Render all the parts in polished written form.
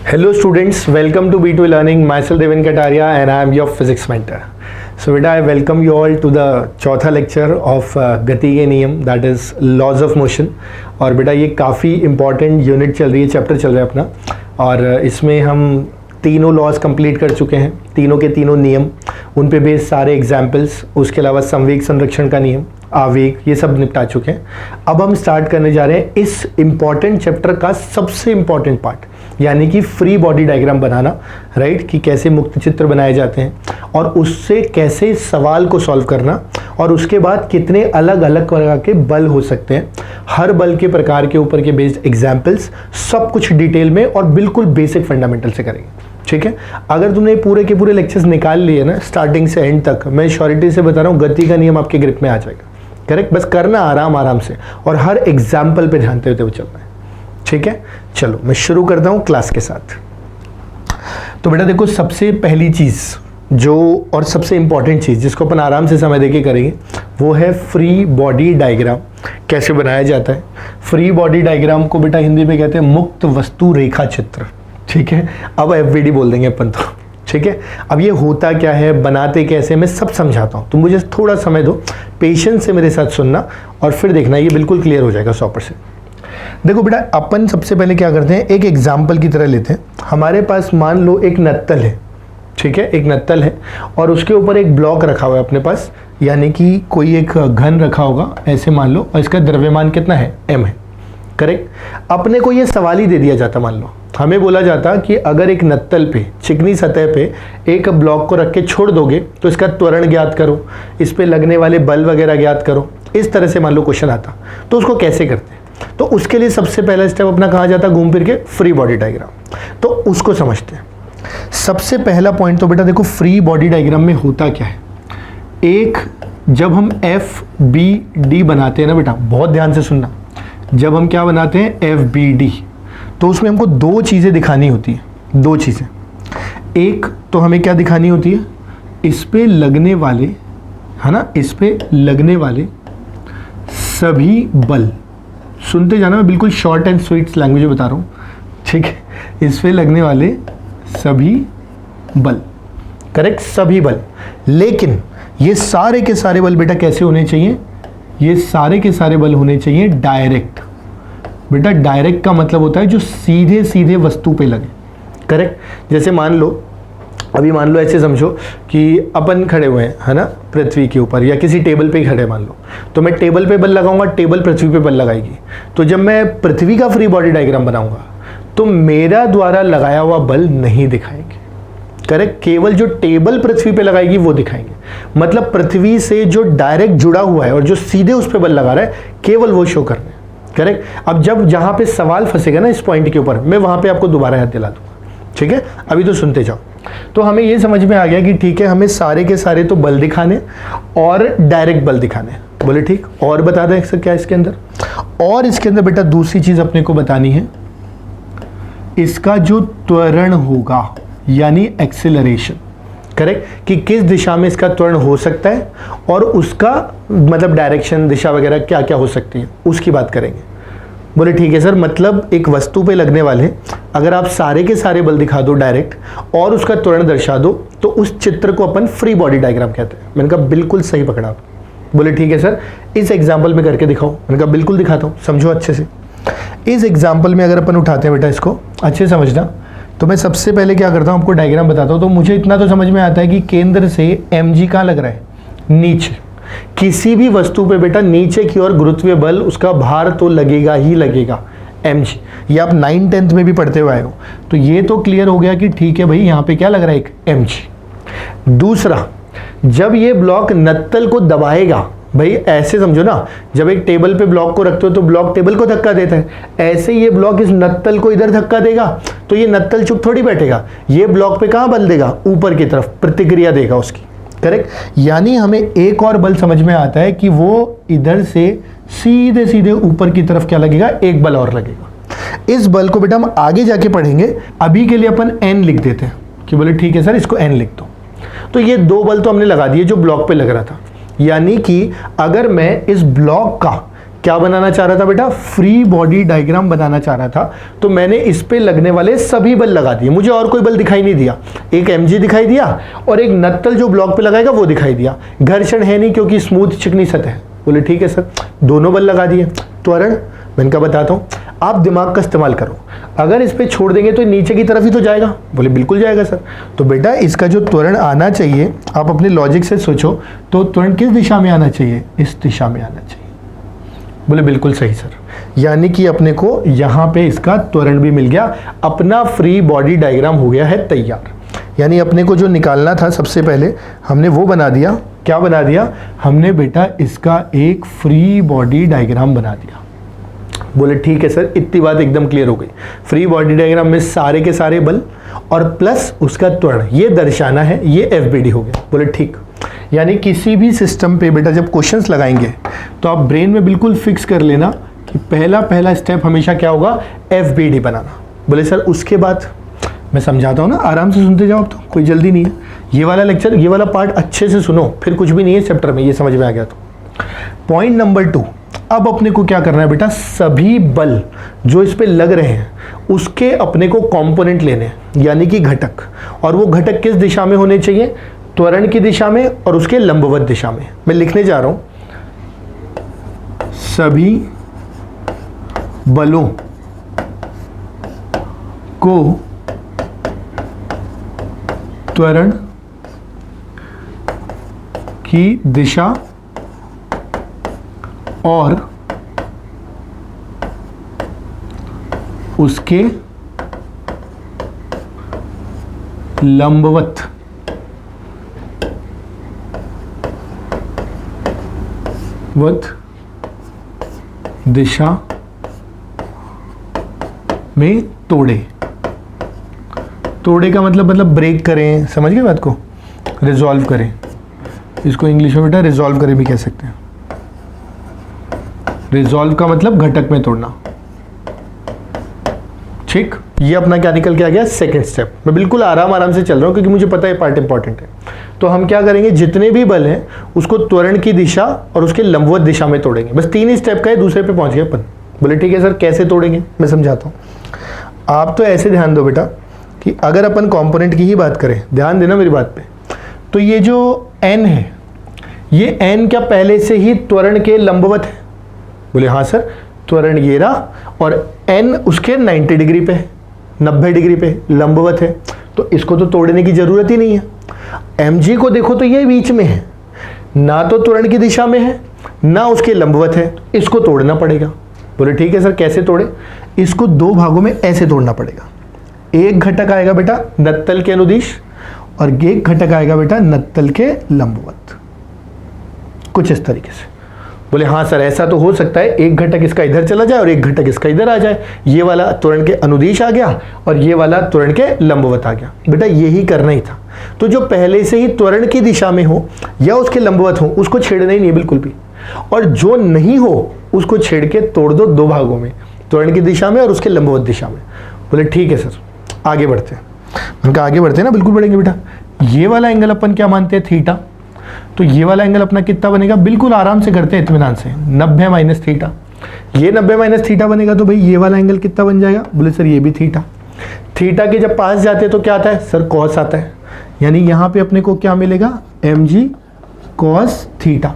Hello students, welcome to B2 Learning. Myself Devin Kataria and I am your physics mentor. So beta, I welcome you all to the चौथा lecture of गति के नियम, that is laws of motion. और बेटा ये काफ़ी important unit चल रही है, chapter चल रहा है अपना, और इसमें हम तीनों लॉज कंप्लीट कर चुके हैं, तीनों के तीनों नियम, उन पे बेस्ड सारे एग्जाम्पल्स, उसके अलावा संवेग संरक्षण का नियम, आवेग, ये सब निपटा चुके हैं। अब हम स्टार्ट करने जा रहे हैं इस इम्पॉर्टेंट चैप्टर का सबसे इम्पॉर्टेंट पार्ट, यानी कि फ्री बॉडी डायग्राम बनाना, राइट, कि कैसे मुक्त चित्र बनाए जाते हैं और उससे कैसे सवाल को सॉल्व करना, और उसके बाद कितने अलग अलग प्रकार के बल हो सकते हैं, हर बल के प्रकार के ऊपर के बेस्ड एग्जाम्पल्स, सब कुछ डिटेल में और बिल्कुल बेसिक फंडामेंटल से करेंगे। ठीक है, अगर तुमने पूरे के पूरे लेक्चर्स निकाल लिए ना स्टार्टिंग से एंड तक, मैं श्योरिटी से बता रहा हूँ गति का नियम आपके ग्रिप में आ जाएगा। करेक्ट, बस करना आराम से और हर एग्जाम्पल पे ध्यान देते हुए चलना है। ठीक है, चलो मैं शुरू करता हूँ क्लास के साथ। तो बेटा देखो, सबसे पहली चीज़ जो और सबसे इंपॉर्टेंट चीज़ जिसको अपन आराम से समय देके करेंगे वो है फ्री बॉडी डायग्राम कैसे बनाया जाता है। फ्री बॉडी डायग्राम को बेटा हिंदी में कहते हैं मुक्त वस्तु रेखा चित्र। ठीक है, अब एफबीडी बोल देंगे अपन तो। ठीक है, अब ये होता क्या है, बनाते कैसे, मैं सब समझाता हूँ, तुम मुझे थोड़ा समय दो, पेशेंस से मेरे साथ सुनना और फिर देखना, ये बिल्कुल क्लियर हो जाएगा 100%। देखो बेटा, अपन सबसे पहले क्या करते हैं, एक एग्जाम्पल की तरह लेते हैं। हमारे पास मान लो एक नत्तल है, ठीक है, एक नत्तल है और उसके ऊपर एक ब्लॉक रखा हुआ है अपने पास, यानी कि कोई एक घन रखा होगा ऐसे मान लो, और इसका द्रव्यमान कितना है, m है। करेक्ट, अपने को ये सवाल ही दे दिया जाता, मान लो हमें बोला जाता कि अगर एक नत्तल पे चिकनी सतह पे एक ब्लॉक को रख के छोड़ दोगे तो इसका त्वरण ज्ञात करो, इस पे लगने वाले बल वगैरह ज्ञात करो, इस तरह से मान लो क्वेश्चन आता, तो उसको कैसे करते हैं। तो उसके लिए सबसे पहला स्टेप अपना कहाँ जाता, घूम फिर के फ्री बॉडी डायग्राम, तो उसको समझते हैं। सबसे पहला पॉइंट तो बेटा देखो, फ्री बॉडी डायग्राम में होता क्या है, एक जब हम FBD बनाते हैं ना बेटा, बहुत ध्यान से सुनना, जब हम क्या बनाते हैं FBD, तो उसमें हमको दो चीज़ें दिखानी होती हैं, दो चीज़ें। एक तो हमें क्या दिखानी होती है, इस पे लगने वाले, है ना, इस पे लगने वाले सभी बल, सुनते जाना, मैं बिल्कुल शॉर्ट एंड स्वीट लैंग्वेज में बता रहा हूँ। ठीक है, इस पे लगने वाले सभी बल, करेक्ट, सभी बल। लेकिन ये सारे के सारे बल बेटा कैसे होने चाहिए, ये सारे के सारे बल होने चाहिए डायरेक्ट। बेटा डायरेक्ट का मतलब होता है जो सीधे सीधे वस्तु पे लगे। करेक्ट, जैसे मान लो, अभी मान लो ऐसे समझो कि अपन खड़े हुए हैं, है ना, पृथ्वी के ऊपर या किसी टेबल पे ही खड़े मान लो, तो मैं टेबल पे बल लगाऊंगा, टेबल पृथ्वी पे बल लगाएगी, तो जब मैं पृथ्वी का फ्री बॉडी डायग्राम बनाऊंगा तो मेरा द्वारा लगाया हुआ बल नहीं दिखाएंगे। करेक्ट, केवल जो टेबल पृथ्वी पे लगाएगी वो दिखाएंगे। मतलब पृथ्वी से जो डायरेक्ट जुड़ा हुआ है और जो सीधे उस पर बल लगा रहा है, केवल वो शो कर रहे हैं। करेक्ट, अब जब जहां पे सवाल फंसेगा ना इस पॉइंट के ऊपर, मैं वहां पे आपको दोबारा याद दिला दूंगा। ठीक है, अभी तो सुनते जाओ। तो हमें ये समझ में आ गया कि ठीक है, हमें सारे के सारे तो बल दिखाने और डायरेक्ट बल दिखाने। बोले ठीक, और बता दें सर क्या इसके अंदर, और इसके अंदर बेटा दूसरी चीज अपने को बतानी है, इसका जो त्वरण होगा यानी एक्सेलरेशन। करेक्ट, कि किस दिशा में इसका त्वरण हो सकता है और उसका मतलब डायरेक्शन, दिशा वगैरह क्या क्या हो सकती है, उसकी बात करेंगे। बोले ठीक है सर, मतलब एक वस्तु पे लगने वाले अगर आप सारे के सारे बल दिखा दो डायरेक्ट और उसका त्वरण दर्शा दो तो उस चित्र को अपन फ्री बॉडी डायग्राम कहते हैं। मैंने कहा बिल्कुल सही पकड़ा। बोले ठीक है सर, इस एग्जाम्पल में करके दिखाओ। मैंने कहा बिल्कुल दिखाता हूँ, समझो अच्छे से। इस एग्जाम्पल में अगर अपन उठाते हैं बेटा, इसको अच्छे समझना, तो मैं सबसे पहले क्या करता हूँ, आपको डायग्राम बताता हूँ। तो मुझे इतना तो समझ में आता है कि केंद्र से mg कहाँ लग रहा है, नीचे। किसी भी वस्तु पे बेटा नीचे की ओर गुरुत्वीय बल, उसका भार तो लगेगा ही लगेगा, mg। ये आप 9th-10th में भी पढ़ते हुए आए हो, तो ये तो क्लियर हो गया कि ठीक है भाई, यहाँ पे क्या लग रहा है, एक mg। दूसरा, जब ये ब्लॉक नत्तल को दबाएगा, भाई ऐसे समझो ना, जब एक टेबल पे ब्लॉक को रखते हो तो ब्लॉक टेबल को धक्का देता है, ऐसे ये ब्लॉक इस नत्तल को इधर धक्का देगा, तो ये नत्तल चुप थोड़ी बैठेगा, ये ब्लॉक पे कहाँ बल देगा, ऊपर की तरफ प्रतिक्रिया देगा उसकी। करेक्ट, यानी हमें एक और बल समझ में आता है कि वो इधर से सीधे सीधे ऊपर की तरफ क्या लगेगा, एक बल और लगेगा। इस बल को बेटा हम आगे जाके पढ़ेंगे, अभी के लिए अपन n लिख देते हैं कि बोले ठीक है सर, इसको n लिख दो। तो ये दो बल तो हमने लगा दिए जो ब्लॉक पे लग रहा था, यानी कि अगर मैं इस ब्लॉक का क्या बनाना चाह रहा था बेटा? फ्री बॉडी डायग्राम बनाना चाह रहा था। तो मैंने इस पे लगने वाले सभी बल लगा दिए, मुझे और कोई बल दिखाई नहीं दिया। एक mg दिखाई दिया और एक नत्तल जो ब्लॉक पे लगाएगा वो दिखाई दिया। घर्षण है नहीं क्योंकि स्मूथ चिकनी सतह है। बोले ठीक है सर, दोनों बल लगा दिए। त्वरण मैंने कहा बताता हूँ, आप दिमाग का इस्तेमाल करो। अगर इस पे छोड़ देंगे तो नीचे की तरफ ही तो जाएगा। बोले बिल्कुल जाएगा सर। तो बेटा इसका जो त्वरण आना चाहिए, आप अपने लॉजिक से सोचो, तो त्वरण किस दिशा में आना चाहिए? इस दिशा में आना चाहिए। बोले बिल्कुल सही सर, यानी कि अपने को यहाँ पे इसका त्वरण भी मिल गया। अपना फ्री बॉडी डायग्राम हो गया है तैयार। यानी अपने को जो निकालना था सबसे पहले हमने वो बना दिया। क्या बना दिया हमने बेटा? इसका एक फ्री बॉडी डायग्राम बना दिया। बोले ठीक है सर, इतनी बात एकदम क्लियर हो गई। फ्री बॉडी डायग्राम में सारे के सारे बल और प्लस उसका त्वरण ये दर्शाना है, ये FBD हो गया। बोले ठीक। यानी किसी भी सिस्टम पे बेटा जब क्वेश्चंस लगाएंगे तो आप ब्रेन में बिल्कुल फिक्स कर लेना कि पहला स्टेप हमेशा क्या होगा? FBD बनाना। बोले सर उसके बाद मैं समझाता हूँ ना, आराम से सुनते जाओ, तो कोई जल्दी नहीं है। ये वाला लेक्चर, ये वाला पार्ट अच्छे से सुनो, फिर कुछ भी नहीं है चैप्टर में, ये समझ में आ गया तो। पॉइंट नंबर 2, अब अपने को क्या करना है बेटा? सभी बल जो इस पे लग रहे हैं उसके अपने को कंपोनेंट लेने हैं, यानी कि घटक। और वो घटक किस दिशा में होने चाहिए? त्वरण की दिशा में और उसके लंबवत दिशा में। मैं लिखने जा रहा हूं, सभी बलों को त्वरण की दिशा और उसके लंबवत दिशा में तोड़े। तोड़े का मतलब ब्रेक करें, समझ गए बात को? रिजॉल्व करें, इसको इंग्लिश में बेटा रिजॉल्व करें भी कह सकते हैं। रिजॉल्व का मतलब घटक में तोड़ना। ठीक, ये अपना क्या निकल के आ गया? Second step. मैं बिल्कुल आराम से चल रहा हूं क्योंकि मुझे पता है पार्ट इंपॉर्टेंट है। तो हम क्या करेंगे? जितने भी बल हैं उसको त्वरण की दिशा और उसके लंबवत दिशा में तोड़ेंगे। बस 3 ही स्टेप का है, दूसरे पे पहुंच गए अपन। बोले ठीक है सर, कैसे तोड़ेंगे? मैं समझाता हूं। आप तो ऐसे ध्यान दो बेटा कि अगर अपन कंपोनेंट की ही बात करें, ध्यान देना मेरी बात पे, तो ये जो n है, ये n क्या पहले से ही त्वरण के लंबवत है? बोले हाँ सर, त्वरण ये रहा और n उसके 90 डिग्री पे है, 90 डिग्री पे लंबवत है, तो इसको तो तोड़ने की जरूरत ही नहीं है। mg को देखो तो ये बीच में है, ना तो त्वरण की दिशा में है ना उसके लंबवत है, इसको तोड़ना पड़ेगा। बोले ठीक है सर, कैसे तोड़े? इसको 2 भागों में ऐसे तोड़ना पड़ेगा। एक घटक आएगा बेटा नत्तल के अनुदिश और एक घटक आएगा बेटा नत्तल के लंबवत, कुछ इस तरीके से। बोले हाँ सर, ऐसा तो हो सकता है, एक घटक इसका इधर चला जाए और एक घटक इसका इधर आ जाए। ये वाला त्वरण के अनुदिश आ गया और ये वाला त्वरण के लंबवत आ गया। बेटा यही करना ही था। तो जो पहले से ही त्वरण की दिशा में हो या उसके लंबवत हो उसको छेड़ना ही नहीं बिल्कुल भी, और जो नहीं हो उसको छेड़ के तोड़ दो 2 भागों में, त्वरण की दिशा में और उसके लंबवत दिशा में। बोले ठीक है सर, आगे बढ़ते हैं। उनका आगे बढ़ते हैं ना, बिल्कुल बढ़ेंगे बेटा। ये वाला एंगल अपन क्या मानते हैं? थीटा। तो ये वाला एंगल अपना कितना बनेगा? बिल्कुल आराम से करते हैं इत्मीनान से, 90 माइनस थीटा। ये 90 माइनस थीटा बनेगा तो भाई ये वाला एंगल कितना बन जाएगा? बोले सर ये भी थीटा। थीटा के जब पास जाते हैं तो क्या आता है? सर कॉस आता है। यानी यहाँ पे अपने को क्या मिलेगा? mg cos theta.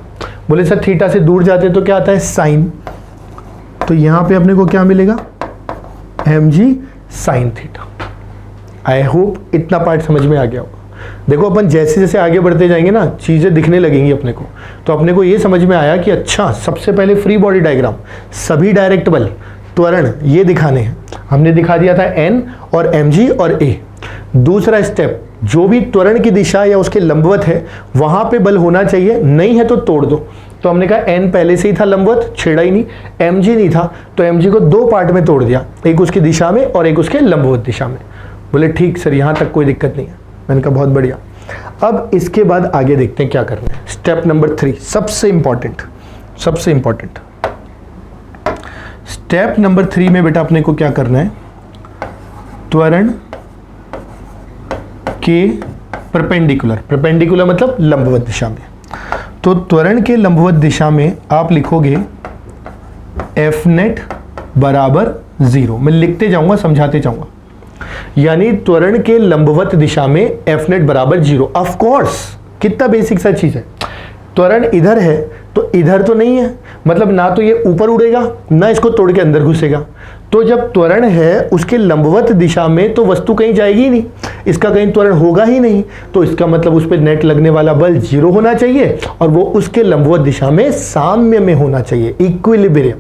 बोले सर थीटा से दूर जाते हैं तो क्या आता है? साइन। तो यहाँ पे अपने को क्या मिलेगा? mg sine theta. I hope इतना पार्ट समझ में आ गया होगा। देखो अपन जैसे जैसे आगे बढ़ते जाएंगे ना, चीज़ें दिखने लगेंगी अपने को। तो अपने को ये समझ में आया कि अच्छा, सबसे पहले फ्री बॉडी डायग्राम, सभी डायरेक्ट बल, त्वरण ये दिखाने हैं। हमने दिखा दिया था n और mg और a। दूसरा स्टेप, जो भी त्वरण की दिशा या उसके लंबवत है वहाँ पे बल होना चाहिए, नहीं है तो तोड़ दो। तो हमने कहा n पहले से ही था लंबवत, छेड़ा ही नहीं, mg नहीं था तो mg को 2 पार्ट में तोड़ दिया, एक उसकी दिशा में और एक उसके लंबवत दिशा में। बोले ठीक सर, यहाँ तक कोई दिक्कत नहीं है। मैंने कहा बहुत बढ़िया। अब इसके बाद आगे देखते हैं क्या करना है। स्टेप नंबर 3, सबसे इंपॉर्टेंट, सबसे इंपॉर्टेंट स्टेप नंबर 3 में बेटा अपने को क्या करना है? त्वरण के परपेंडिकुलर, परपेंडिकुलर मतलब लंबवत दिशा में। तो त्वरण के लंबवत दिशा में आप लिखोगे एफ नेट बराबर 0। मैं लिखते जाऊंगा, समझाते जाऊंगा। यानी त्वरण के लंबवत दिशा में एफ नेट बराबर 0। ऑफ कोर्स, कितना बेसिक सा चीज है। त्वरण इधर है तो इधर तो नहीं है, मतलब ना तो ये ऊपर उड़ेगा ना इसको तोड़ के अंदर घुसेगा। तो जब त्वरण है उसके लंबवत दिशा में तो वस्तु कहीं जाएगी ही नहीं, इसका कहीं त्वरण होगा ही नहीं। तो इसका मतलब उस पर नेट लगने वाला बल 0 होना चाहिए और वो उसके लंबवत दिशा में साम्य में होना चाहिए, इक्विलिब्रियम।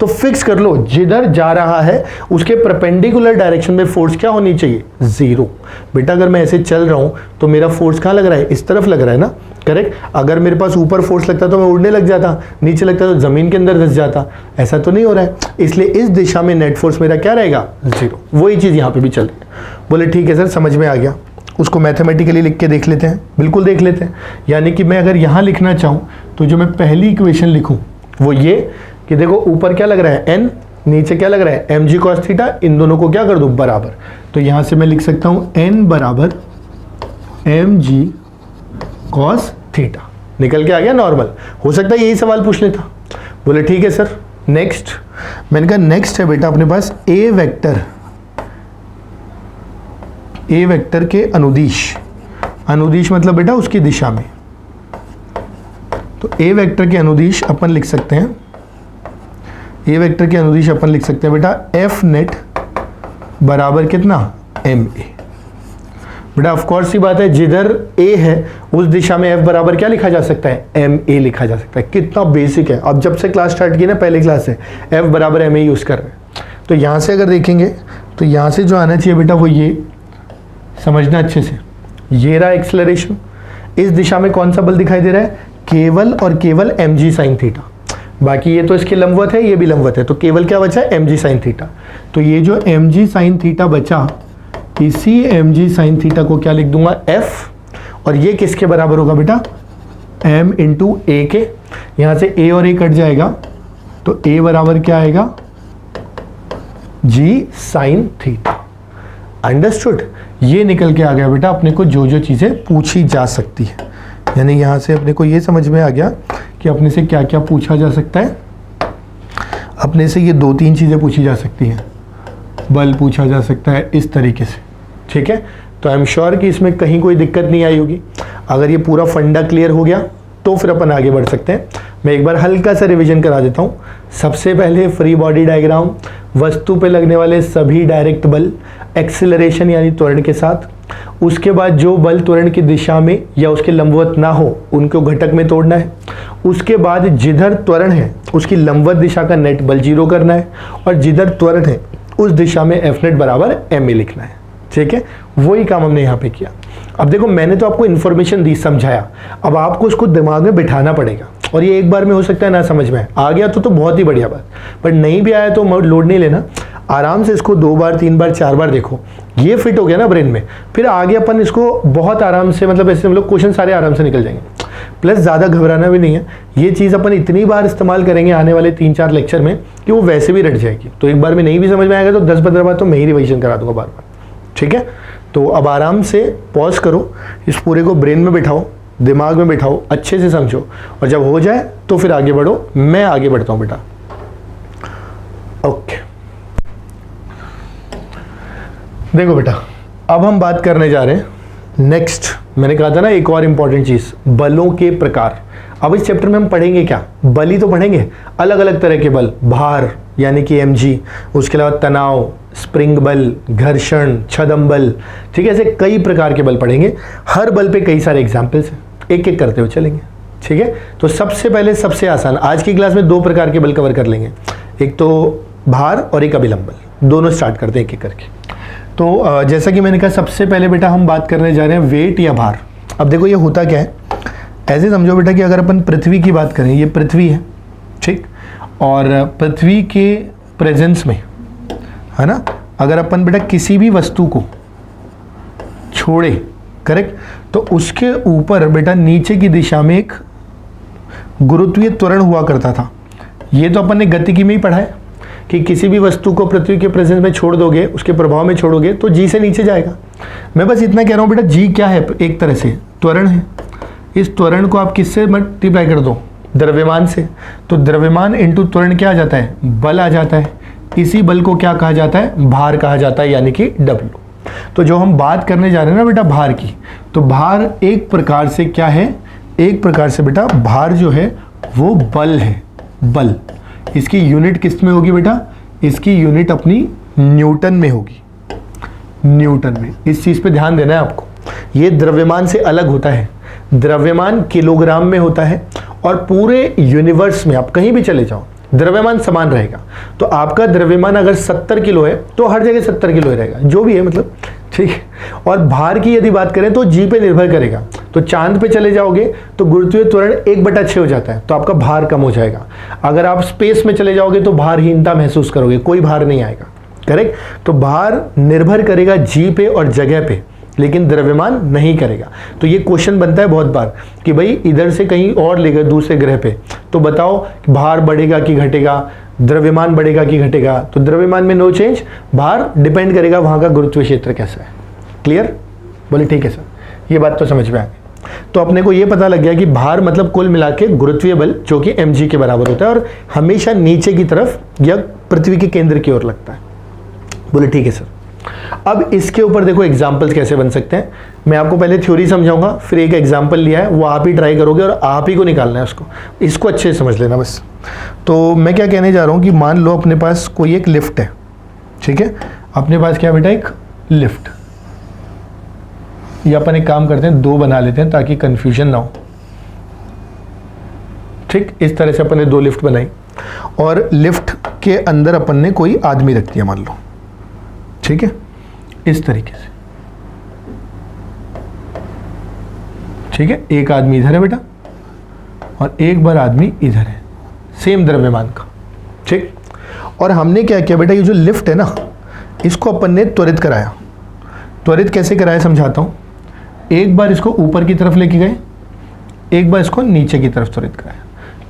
तो फिक्स कर लो, जिधर जा रहा है उसके परपेंडिकुलर डायरेक्शन में फोर्स क्या होनी चाहिए? 0। बेटा अगर मैं ऐसे चल रहा हूं तो मेरा फोर्स कहां लग रहा है? इस तरफ लग रहा है ना, करेक्ट। अगर मेरे पास ऊपर फोर्स लगता तो मैं उड़ने लग जाता, नीचे लगता तो जमीन के अंदर धंस जाता। ऐसा तो नहीं हो रहा है, इसलिए इस दिशा में नेट फोर्स मेरा क्या रहेगा? 0। वही चीज यहां पे भी चल रही है। बोले ठीक है सर, समझ में आ गया। उसको मैथमेटिकली लिख के देख लेते हैं। बिल्कुल देख लेते हैं। यानी कि मैं अगर यहां लिखना चाहूं तो जो मैं पहली इक्वेशन लिखूं वो ये कि देखो ऊपर क्या लग रहा है? n, नीचे क्या लग रहा है? mg cos theta. इन दोनों को क्या कर दूं? बराबर। तो यहां से मैं लिख सकता हूं n बराबर mg cos थीटा। निकल के आ गया नॉर्मल। हो सकता है यही सवाल पूछ लेता। बोले ठीक है सर, नेक्स्ट। मैंने कहा नेक्स्ट है बेटा अपने पास a वेक्टर के अनुदिश। अनुदिश मतलब बेटा उसकी दिशा में। तो a वेक्टर के अनुदिश अपन लिख सकते हैं, ए वेक्टर के अनुदिश अपन लिख सकते हैं बेटा एफ नेट बराबर कितना? M A. बेटा ऑफ कोर्स सी बात है, जिधर ए है उस दिशा में एफ बराबर क्या लिखा जा सकता है? एम ए लिखा जा सकता है। कितना बेसिक है। अब जब से क्लास स्टार्ट की ना, पहले क्लास से एफ बराबर एम ए यूज कर रहे हैं। तो यहां से अगर देखेंगे तो यहां से जो आना चाहिए बेटा वो ये समझना अच्छे से। ये रहा एक्सेलरेशन। इस दिशा में कौन सा बल दिखाई दे रहा है? केवल और केवल एम जी साइन थीटा। बाकी ये तो इसके लंबवत है, ये भी लंबवत है, तो केवल क्या बचा है? mg sin theta. तो ये जो mg sin थीटा बचा, इसी mg sin थीटा को क्या लिख दूंगा? f। और ये किसके बराबर होगा बेटा? m इंटू ए के। यहां से a और a कट जाएगा तो a बराबर क्या आएगा? g sin theta. अंडरस्टूड? ये निकल के आ गया बेटा अपने को जो जो चीजें पूछी जा सकती है। यानी यहां से अपने को ये समझ में आ गया कि अपने से क्या क्या पूछा जा सकता है। अपने से ये 2-3 चीज़ें पूछी जा सकती हैं। बल पूछा जा सकता है इस तरीके से, ठीक है। तो आई एम श्योर कि इसमें कहीं कोई दिक्कत नहीं आई होगी। अगर ये पूरा फंडा क्लियर हो गया तो फिर अपन आगे बढ़ सकते हैं। मैं एक बार हल्का सा रिवीजन करा देता हूँ। सबसे पहले फ्री बॉडी डायग्राम, वस्तु पे लगने वाले सभी डायरेक्ट बल एक्सेलरेशन यानी त्वरण के साथ। उसके बाद जो बल त्वरण की दिशा में या उसके लंबवत ना हो उनको घटक में तोड़ना है। उसके बाद जिधर त्वरण है उसकी लंबवत दिशा का नेट बल 0 करना है और जिधर त्वरण है उस दिशा में एफ नेट बराबर एम ए लिखना है, ठीक है। वही काम हमने यहाँ पे किया। अब देखो मैंने तो आपको इन्फॉर्मेशन दी, समझाया, अब आपको उसको दिमाग में बिठाना पड़ेगा। और ये एक बार में हो सकता है ना समझ में आ गया तो बहुत ही बढ़िया बात, पर नहीं भी आया तो लोड नहीं लेना। आराम से इसको 2 बार 3 बार 4 बार देखो, ये फिट हो गया ना ब्रेन में, फिर आगे अपन इसको बहुत आराम से, मतलब ऐसे हम लोग क्वेश्चन सारे आराम से निकल जाएंगे। प्लस ज़्यादा घबराना भी नहीं है। ये चीज़ अपन इतनी बार इस्तेमाल करेंगे आने वाले 3-4 लेक्चर में कि वो वैसे भी रट जाएगी। तो एक बार में नहीं भी समझ में आएगा तो 10-15 बार तो मैं ही रिवीजन करा दूंगा बार बार, ठीक है। तो अब आराम से पॉज करो, इस पूरे को ब्रेन में बिठाओ, दिमाग में बिठाओ, अच्छे से समझो, और जब हो जाए तो फिर आगे बढ़ो। मैं आगे बढ़ता हूँ बेटा, ओके। देखो बेटा, अब हम बात करने जा रहे हैं नेक्स्ट। मैंने कहा था ना एक और इंपॉर्टेंट चीज, बलों के प्रकार। अब इस चैप्टर में हम पढ़ेंगे क्या? बल ही तो पढ़ेंगे, अलग अलग तरह के बल। भार यानी कि mg, उसके अलावा तनाव, स्प्रिंग बल, घर्षण, छदम बल, ठीक है। ऐसे कई प्रकार के बल पढ़ेंगे। हर बल पे कई सारे एग्जाम्पल्स हैं, एक एक करते हुए चलेंगे, ठीक है। तो सबसे पहले सबसे आसान, आज की क्लास में 2 प्रकार के बल कवर कर लेंगे, एक तो भार और एक अभिलंब बल। दोनों स्टार्ट करते हैं एक एक करके। तो जैसा कि मैंने कहा, सबसे पहले बेटा हम बात करने जा रहे हैं वेट या भार। अब देखो ये होता क्या है, ऐसे समझो बेटा कि अगर अपन पृथ्वी की बात करें, ये पृथ्वी है, ठीक, और पृथ्वी के प्रेजेंस में, है ना, अगर अपन बेटा किसी भी वस्तु को छोड़े, करेक्ट, तो उसके ऊपर बेटा नीचे की दिशा में एक गुरुत्वीय त्वरण हुआ करता था। ये तो अपन ने गतिकी में ही पढ़ा है कि किसी भी वस्तु को पृथ्वी के प्रेजेंस में छोड़ दोगे, उसके प्रभाव में छोड़ोगे तो जी से नीचे जाएगा। मैं बस इतना कह रहा हूँ बेटा, जी क्या है? एक तरह से त्वरण है। इस त्वरण को आप किससे मल्टीप्लाई कर दो? द्रव्यमान से, तो द्रव्यमान इंटू त्वरण क्या आ जाता है, बल आ जाता है। इसी बल को क्या कहा जाता है, भार कहा जाता है, यानी कि W। तो जो हम बात करने जा रहे हैं ना बेटा भार की, तो भार एक प्रकार से क्या है, एक प्रकार से बेटा भार जो है वो बल है, बल। इसकी यूनिट किस में होगी बेटा, इसकी यूनिट अपनी न्यूटन में होगी, न्यूटन में। इस चीज पे ध्यान देना है आपको। ये द्रव्यमान से अलग होता है, द्रव्यमान किलोग्राम में होता है, और पूरे यूनिवर्स में आप कहीं भी चले जाओ द्रव्यमान समान रहेगा। तो आपका द्रव्यमान अगर 70 किलो है तो हर जगह 70 किलो ही रहेगा, जो भी है मतलब, ठीक है। और भार की यदि बात करें तो जी पे निर्भर करेगा। तो चांद पे चले जाओगे तो गुरुत्वीय त्वरण 1/6 हो जाता है, तो आपका भार कम हो जाएगा। अगर आप स्पेस में चले जाओगे तो भारहीनता महसूस करोगे, कोई भार नहीं आएगा, करेक्ट। तो भार निर्भर करेगा जी पे और जगह पे, लेकिन द्रव्यमान नहीं करेगा। तो ये क्वेश्चन बनता है बहुत बार कि भाई इधर से कहीं और ले गए दूसरे ग्रह पे, तो बताओ भार बढ़ेगा कि घटेगा, द्रव्यमान बढ़ेगा कि घटेगा। तो द्रव्यमान में नो चेंज, भार डिपेंड करेगा वहां का गुरुत्वीय क्षेत्र कैसा है। क्लियर, बोले ठीक है सर, ये बात तो समझ में आ गई। तो अपने को ये पता लग गया कि भार मतलब कुल मिला के गुरुत्वीय बल, जो कि mg के बराबर होता है और हमेशा नीचे की तरफ या पृथ्वी के केंद्र की ओर लगता है। बोले ठीक है सर। अब इसके ऊपर देखो एग्जाम्पल्स कैसे बन सकते हैं। मैं आपको पहले थ्योरी समझाऊंगा, फिर एक एग्जाम्पल लिया है वो आप ही ट्राई करोगे और आप ही को निकालना है उसको, इसको अच्छे से समझ लेना बस। तो मैं क्या कहने जा रहा हूँ कि मान लो अपने पास कोई एक लिफ्ट है, ठीक है। अपने पास क्या बेटा, एक लिफ्ट। ये अपन एक काम करते हैं, 2 बना लेते हैं ताकि कंफ्यूजन ना हो, ठीक। इस तरह से अपन ने 2 लिफ्ट बनाई और लिफ्ट के अंदर अपन ने कोई आदमी रख दिया मान लो, ठीक है, इस तरीके से, ठीक है। एक आदमी इधर है बेटा और एक बार आदमी इधर है, सेम द्रव्यमान का, ठीक। और हमने क्या किया बेटा, ये जो लिफ्ट है ना, इसको अपन ने त्वरित कराया। त्वरित कैसे कराया समझाता हूं। एक बार इसको ऊपर की तरफ लेके गए, एक बार इसको नीचे की तरफ त्वरित कराया।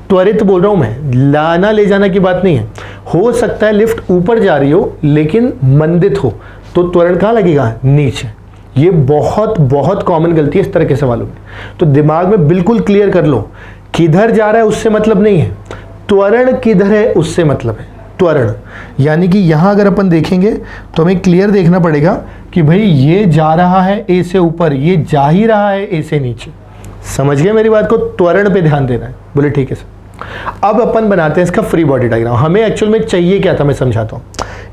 त्वरित बोल रहा हूं मैं, लाना ले जाना की बात नहीं है। हो सकता है लिफ्ट ऊपर जा रही हो लेकिन मंदित हो, तो त्वरण कहां लगेगा, नीचे। ये बहुत बहुत कॉमन गलती है इस तरह के सवालों में। तो दिमाग में बिल्कुल क्लियर कर लो, किधर जा रहा है उससे मतलब नहीं है, त्वरण किधर है उससे मतलब है। त्वरण यानी कि यहां अगर अपन देखेंगे तो हमें क्लियर देखना पड़ेगा कि भाई ये जा रहा है ए से ऊपर, ये जा ही रहा है ए से नीचे। समझ गए मेरी बात को, त्वरण पे ध्यान देना है। बोले ठीक है सर। अब अपन बनाते हैं इसका फ्री बॉडी डायग्राम। हमें एक्चुअल में चाहिए क्या था, मैं समझाता हूँ।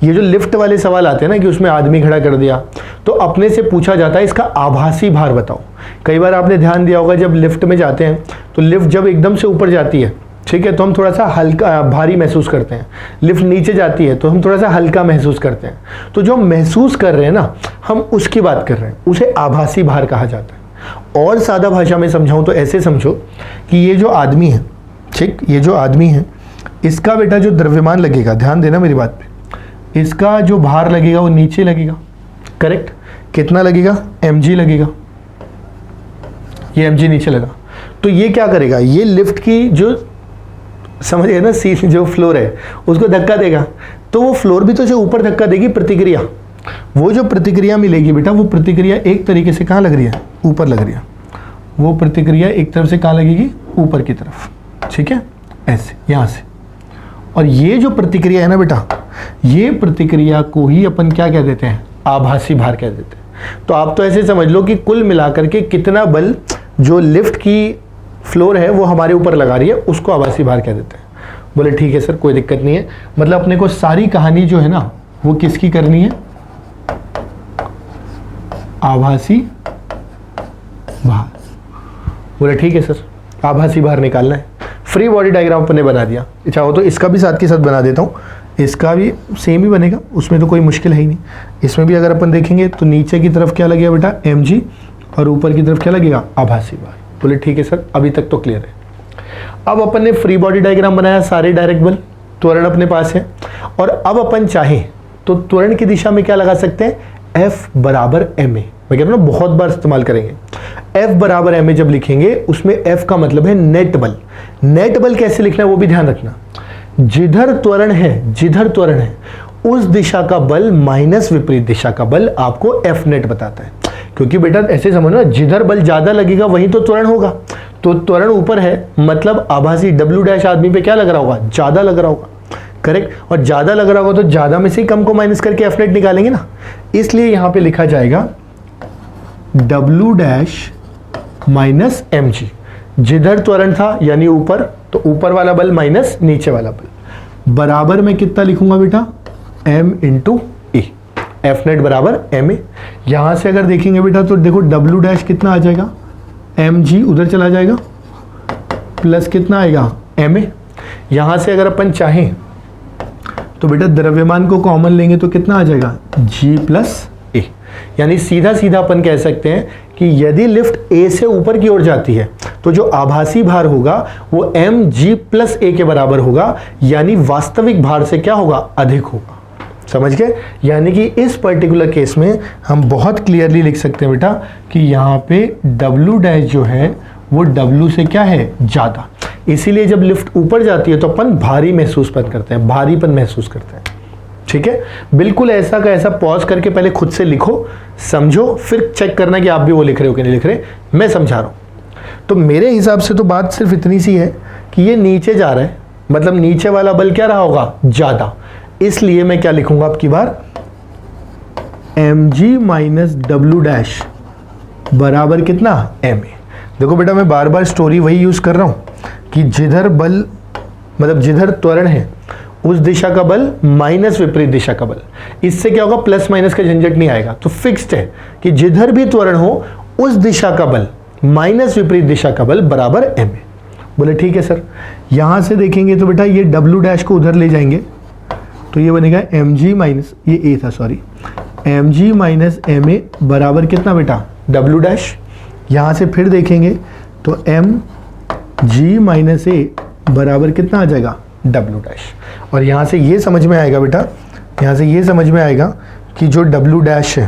ये जो लिफ्ट वाले सवाल आते हैं ना कि उसमें आदमी खड़ा कर दिया, तो अपने से पूछा जाता है इसका आभासी भार बताओ। कई बार आपने ध्यान दिया होगा, जब लिफ्ट में जाते हैं तो लिफ्ट जब एकदम से ऊपर जाती है, ठीक है, तो हम थोड़ा सा हल्का भारी महसूस करते हैं। लिफ्ट नीचे जाती है तो हम थोड़ा सा हल्का महसूस करते हैं। तो जो महसूस कर रहे हैं ना, हम उसकी बात कर रहे हैं, उसे आभासी भार कहा जाता है। और सादा भाषा में समझाऊं तो ऐसे समझो कि ये जो आदमी है, ठीक, ये जो आदमी है, इसका बेटा जो द्रव्यमान लगेगा, ध्यान देना मेरी बात पे, इसका जो भार लगेगा वो नीचे लगेगा, करेक्ट। कितना लगेगा, mg लगेगा। ये mg नीचे लगा, तो ये क्या करेगा, ये लिफ्ट की जो समझ गए ना, सीट जो फ्लोर है उसको धक्का देगा, तो वो फ्लोर भी तो जो ऊपर धक्का देगी, प्रतिक्रिया, वो जो प्रतिक्रिया मिलेगी बेटा, वो प्रतिक्रिया एक तरीके से कहाँ लग रही है, ऊपर लग रही है। वो प्रतिक्रिया एक तरफ से कहाँ लगेगी, ऊपर की तरफ, ठीक है, ऐसे यहाँ से। और ये जो प्रतिक्रिया है ना बेटा, ये प्रतिक्रिया को ही अपन क्या कह देते हैं, आभासी भार कह देते हैं। तो आप तो ऐसे समझ लो कि कुल मिलाकर के कितना बल जो लिफ्ट की फ्लोर है वो हमारे ऊपर लगा रही है, उसको आभासी भार कह देते हैं। बोले ठीक है सर, कोई दिक्कत नहीं है। मतलब अपने को सारी कहानी जो है ना वो किसकी करनी है, आभासी भार। बोले ठीक है सर, आभासी भार निकालना है। फ्री बॉडी डायग्राम अपने बना दिया, चाहो तो इसका भी साथ के साथ बना देता हूँ, इसका भी सेम ही बनेगा, उसमें तो कोई मुश्किल है ही नहीं। इसमें भी अगर अपन देखेंगे तो नीचे की तरफ क्या लगेगा बेटा, mg, और ऊपर की तरफ क्या लगेगा, आभासी भार। बोले ठीक है सर, अभी तक तो क्लियर है। अब अपन ने फ्री बॉडी डायग्राम बनाया, सारे डायरेक्ट बल, त्वरण अपने पास है। और अब अपन चाहें तो त्वरण की दिशा में क्या लगा सकते हैं, F बराबर ma। मैं कह रहा हूं ना, बहुत बार इस्तेमाल करेंगे। F बराबर ma जब लिखेंगे, उसमें F का मतलब है नेट बल। नेट बल कैसे लिखना है वो भी ध्यान रखना। जिधर त्वरण है, जिधर त्वरण है उस दिशा का बल माइनस विपरीत दिशा का बल आपको F नेट बताता है। क्योंकि बेटा ऐसे समझो ना, जिधर बल ज्यादा लगेगा वहीं तो त्वरण होगा। तो त्वरण ऊपर है, मतलब आभासी डब्ल्यू डैश आदमी पे क्या लग रहा होगा, ज़्यादा लग रहा होगा, करेक्ट। और ज़्यादा लग रहा होगा तो ज़्यादा में से कम को माइनस करके एफ नेट निकालेंगे ना, इसलिए यहाँ पे लिखा जाएगा W dash minus M G. जिधर त्वरण था यानी ऊपर, तो ऊपर वाला बल माइनस नीचे वाला बल, बराबर में कितना लिखूंगा बेटा, m इंटू ए, एफ नेट बराबर एम ए। यहां से अगर देखेंगे बेटा तो देखो डब्ल्यू डैश कितना आ जाएगा, एम जी उधर चला जाएगा, प्लस कितना आएगा, एम ए। यहां से अगर अपन चाहें तो बेटा द्रव्यमान को कॉमन लेंगे तो कितना आ जाएगा, जी प्लस ए। यानी सीधा सीधा अपन कह सकते हैं कि यदि लिफ्ट ए से ऊपर की ओर जाती है तो जो आभासी भार होगा वो एम जी प्लस ए के बराबर होगा, यानी वास्तविक भार से क्या होगा, अधिक होगा। समझ गए? यानी कि इस पर्टिकुलर केस में हम बहुत क्लियरली लिख सकते हैं बेटा कि यहाँ पे डब्ल्यू डैश जो है वो डब्ल्यू से क्या है, ज़्यादा। इसीलिए जब लिफ्ट ऊपर जाती है तो अपन भारी महसूस करते हैं, भारीपन महसूस करते हैं। ठीक है, बिल्कुल ऐसा का ऐसा पॉज करके पहले खुद से लिखो, समझो, फिर चेक करना कि आप भी वो लिख रहे हो कि नहीं लिख रहे। मैं समझा रहा हूँ। तो मेरे हिसाब से तो बात सिर्फ इतनी सी है कि ये नीचे जा रहा है, मतलब नीचे वाला बल क्या रहा होगा, ज़्यादा। इसलिए मैं क्या लिखूंगा आपकी बार, M G minus W dash बराबर कितना, एम ए। देखो बेटा मैं बार बार स्टोरी वही यूज़ कर रहा हूँ कि जिधर बल, मतलब जिधर त्वरण है उस दिशा का बल माइनस विपरीत दिशा का बल। इससे क्या होगा, प्लस माइनस का झंझट नहीं आएगा। तो फिक्स्ड है कि जिधर भी त्वरण हो उस दिशा का बल माइनस विपरीत दिशा का बल बराबर एम ए। बोले ठीक है सर। यहां से देखेंगे तो बेटा ये डब्ल्यू डैश को उधर ले जाएंगे तो ये बनेगा एम जी माइनस, ये ए था sorry, M G minus M A बराबर कितना बेटा, डब्ल्यू डैश। यहां से फिर देखेंगे तो एम जी माइनस ए बराबर कितना आ जाएगा, डब्ल्यू डैश। और यहाँ से ये समझ में आएगा बेटा, यहाँ से ये समझ में आएगा कि जो डब्ल्यू डैश है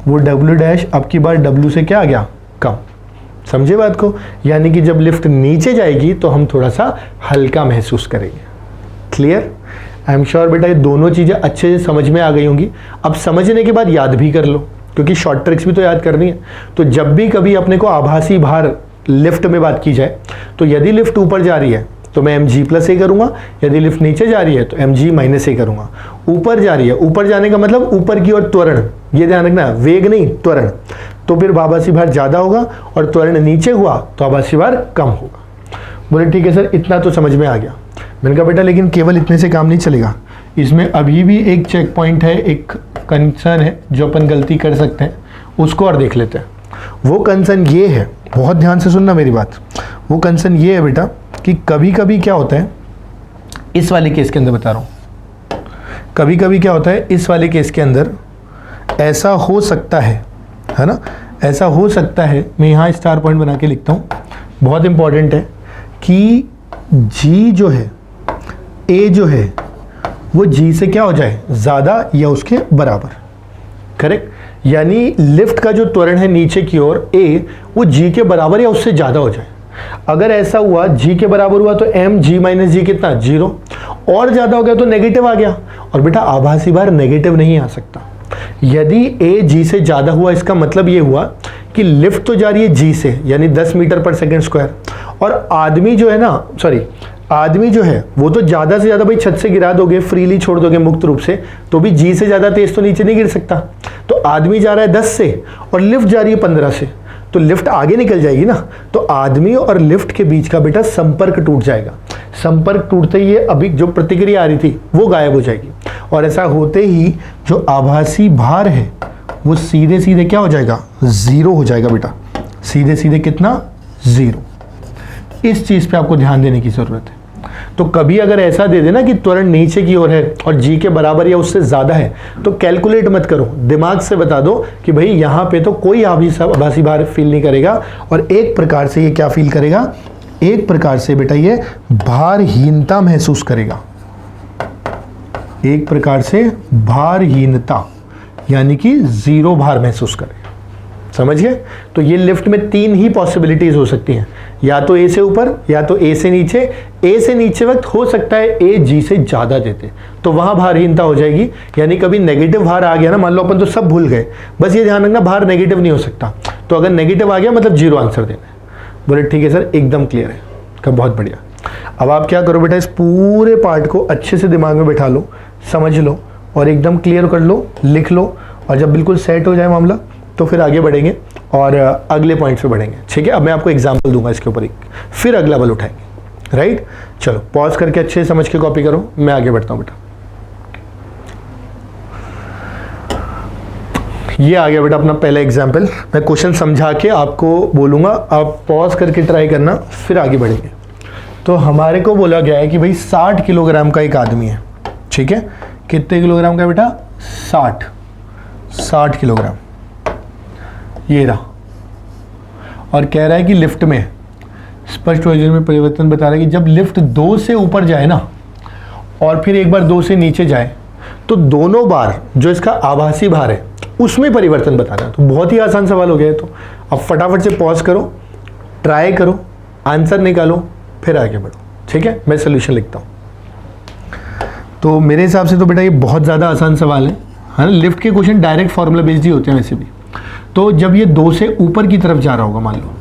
वो डब्ल्यू डैश अब की बार डब्ल्यू से क्या आ गया, कम। समझे बात को? यानी कि जब लिफ्ट नीचे जाएगी तो हम थोड़ा सा हल्का महसूस करेंगे। क्लियर? आई एम श्योर बेटा ये दोनों चीज़ें अच्छे से समझ में आ गई होंगी। अब समझने के बाद याद भी कर लो, क्योंकि शॉर्ट ट्रिक्स भी तो याद करनी है। तो जब भी कभी अपने को आभासी भार लिफ्ट में बात की जाए तो यदि लिफ्ट ऊपर जा रही है तो मैं एम जी प्लस ए करूँगा, यदि लिफ्ट नीचे जा रही है तो एम जी माइनस ए करूँगा। ऊपर जा रही है, ऊपर जाने का मतलब ऊपर की ओर त्वरण, ये ध्यान रखना, वेग नहीं त्वरण। तो फिर आभासी भार ज़्यादा होगा और त्वरण नीचे हुआ तो आभासी भार कम होगा। बोले ठीक है सर, इतना तो समझ में आ गया। मैंने कहा बेटा लेकिन केवल इतने से काम नहीं चलेगा, इसमें अभी भी एक चेक पॉइंट है, एक कंसर्न है जो अपन गलती कर सकते हैं, उसको और देख लेते हैं। वो कंसर्न ये है, बहुत ध्यान से सुनना मेरी बात, वो कंसर्न ये है बेटा कि कभी कभी क्या होता है, इस वाले केस के अंदर बता रहा हूँ, कभी कभी क्या होता है इस वाले केस के अंदर ऐसा हो सकता है ना, ऐसा हो सकता है। मैं यहाँ स्टार पॉइंट बना के लिखता हूँ, बहुत इंपॉर्टेंट है कि जी जो है, ए जो है वो जी से क्या हो जाए, ज़्यादा या उसके बराबर। करेक्ट? यानी लिफ्ट का जो त्वरण है नीचे की ओर ए, वो जी के बराबर या उससे ज़्यादा हो जाए। अगर ऐसा हुआ जी के बराबर हुआ तो एम जी माइनस जी कितना, 0। और ज़्यादा हो गया तो नेगेटिव आ गया। और बेटा आभासी भार नेगेटिव नहीं आ सकता। यदि ए जी से ज़्यादा हुआ इसका मतलब ये हुआ कि लिफ्ट तो जा रही है जी से, यानी 10 मीटर पर सेकेंड स्क्वायर, और आदमी जो है ना, सॉरी आदमी जो है वो तो ज़्यादा से ज़्यादा भाई छत से गिरा दोगे, फ्रीली छोड़ दोगे मुक्त रूप से, तो भी जी से ज़्यादा तेज तो नीचे नहीं गिर सकता। तो आदमी जा रहा है 10 से और लिफ्ट जा रही है 15 से, तो लिफ्ट आगे निकल जाएगी ना, तो आदमी और लिफ्ट के बीच का बेटा संपर्क टूट जाएगा। संपर्क टूटते ही अभी जो प्रतिक्रिया आ रही थी वो गायब हो जाएगी, और ऐसा होते ही जो आभासी भार है वो सीधे सीधे क्या हो जाएगा, 0 हो जाएगा बेटा। सीधे सीधे कितना, 0। इस चीज़ पे आपको ध्यान देने की ज़रूरत है। तो कभी अगर ऐसा दे देना कि त्वरण नीचे की ओर है और जी के बराबर या उससे ज़्यादा है, तो कैलकुलेट मत करो, दिमाग से बता दो कि भाई यहाँ पे तो कोई आभासी भार फील नहीं करेगा, और एक प्रकार से ये क्या फील करेगा, एक प्रकार से बेटा ये भारहीनता महसूस करेगा। एक प्रकार से भारहीनता, यानी कि 0 भार महसूस करेगा। समझ गए? तो ये लिफ्ट में 3 ही पॉसिबिलिटीज हो सकती हैं, या तो ए से ऊपर, या तो ए से नीचे। ए से नीचे वक्त हो सकता है ए जी से ज़्यादा देते, तो वहाँ भारहीनता हो जाएगी, यानी कभी नेगेटिव भार आ गया ना, मान लो अपन तो सब भूल गए, बस ये ध्यान रखना भार नेगेटिव नहीं हो सकता, तो अगर नेगेटिव आ गया मतलब 0 आंसर देना है। बोले ठीक है सर, एकदम क्लियर है। कब? बहुत बढ़िया। अब आप क्या करो बेटा, इस पूरे पार्ट को अच्छे से दिमाग में बैठा लो, समझ लो और एकदम क्लियर कर लो, लिख लो, और जब बिल्कुल सेट हो जाए मामला तो फिर आगे बढ़ेंगे और अगले पॉइंट पे बढ़ेंगे। ठीक है? अब मैं आपको एग्जांपल दूंगा इसके ऊपर एक, फिर अगला बल उठाएंगे। राइट? चलो पॉज करके अच्छे से समझ के कॉपी करो, मैं आगे बढ़ता हूं बेटा। ये आ गया बेटा अपना पहला एग्जाम्पल। मैं क्वेश्चन समझा के आपको बोलूंगा, आप पॉज करके ट्राई करना, फिर आगे बढ़ेंगे। तो हमारे को बोला गया है कि भाई 60 किलोग्राम का एक आदमी है। ठीक है? कितने किलोग्राम का बेटा? 60 किलोग्राम, ये रहा। और कह रहा है कि लिफ्ट में स्पष्ट वजन में परिवर्तन बता रहा है कि जब लिफ्ट 2 से ऊपर जाए ना और फिर एक बार 2 से नीचे जाए, तो दोनों बार जो इसका आभासी भार है उसमें परिवर्तन बताना है। तो बहुत ही आसान सवाल हो गया है। तो अब फटाफट से पॉज करो, ट्राई करो, आंसर निकालो, फिर आगे बढ़ो। ठीक है? मैं सोल्यूशन लिखता हूँ। तो मेरे हिसाब से तो बेटा ये बहुत ज़्यादा आसान सवाल है ना। लिफ्ट के क्वेश्चन डायरेक्ट फॉर्मूला बेस्ड ही होते हैं वैसे भी। तो जब ये 2 से ऊपर की तरफ जा रहा होगा, मान लो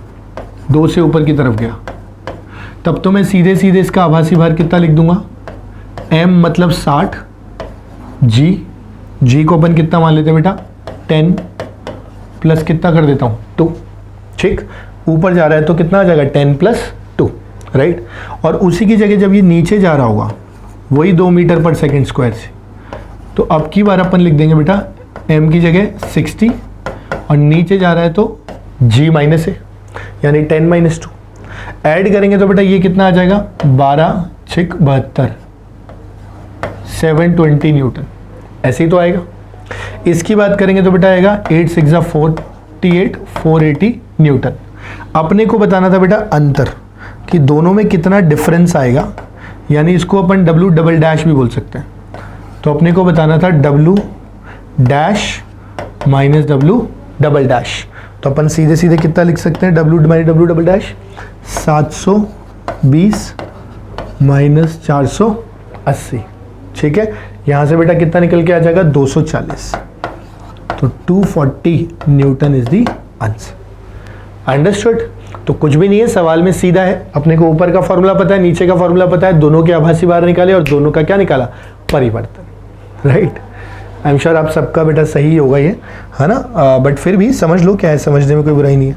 2 से ऊपर की तरफ गया, तब तो मैं सीधे सीधे इसका आभासी भार कितना लिख दूंगा, m मतलब 60, जी को अपन कितना मान लेते हैं बेटा, 10 प्लस कितना कर देता हूँ, 2। ठीक? ऊपर जा रहा है तो कितना आ जाएगा, 10 प्लस 2। राइट? और उसी की जगह जब ये नीचे जा रहा होगा वही 2 मीटर पर सेकेंड स्क्वायर से, तो अब की बार अपन लिख देंगे बेटा m की जगह 60, और नीचे जा रहा है तो g माइनस है, यानी 10 माइनस 2। ऐड करेंगे तो बेटा ये कितना आ जाएगा, 12 6 72, 720 न्यूटन। ऐसे ही तो आएगा। इसकी बात करेंगे तो बेटा आएगा 8 6 48, 480 न्यूटन। अपने को बताना था बेटा अंतर, कि दोनों में कितना डिफरेंस आएगा, यानी इसको अपन W डबल डैश भी बोल सकते हैं। तो अपने को बताना था W dash minus W double dash. तो अपन सीधे सीधे कितना लिख सकते हैं, W minus W double dash 720 minus 480। ठीक है? यहाँ से बेटा कितना निकल के आ जाएगा, 240। तो 240 Newton is the answer. Understood? तो कुछ भी नहीं है, सवाल में सीधा है। अपने को ऊपर का फॉर्मूला पता है, नीचे का फॉर्मूला पता है, दोनों के आभासी भार निकाले और दोनों का क्या निकाला, परिवर्तन। राइट? आई एम श्योर आप सबका बेटा सही होगा ये, है ना? बट फिर भी समझ लो, क्या है, समझने में कोई बुराई नहीं है।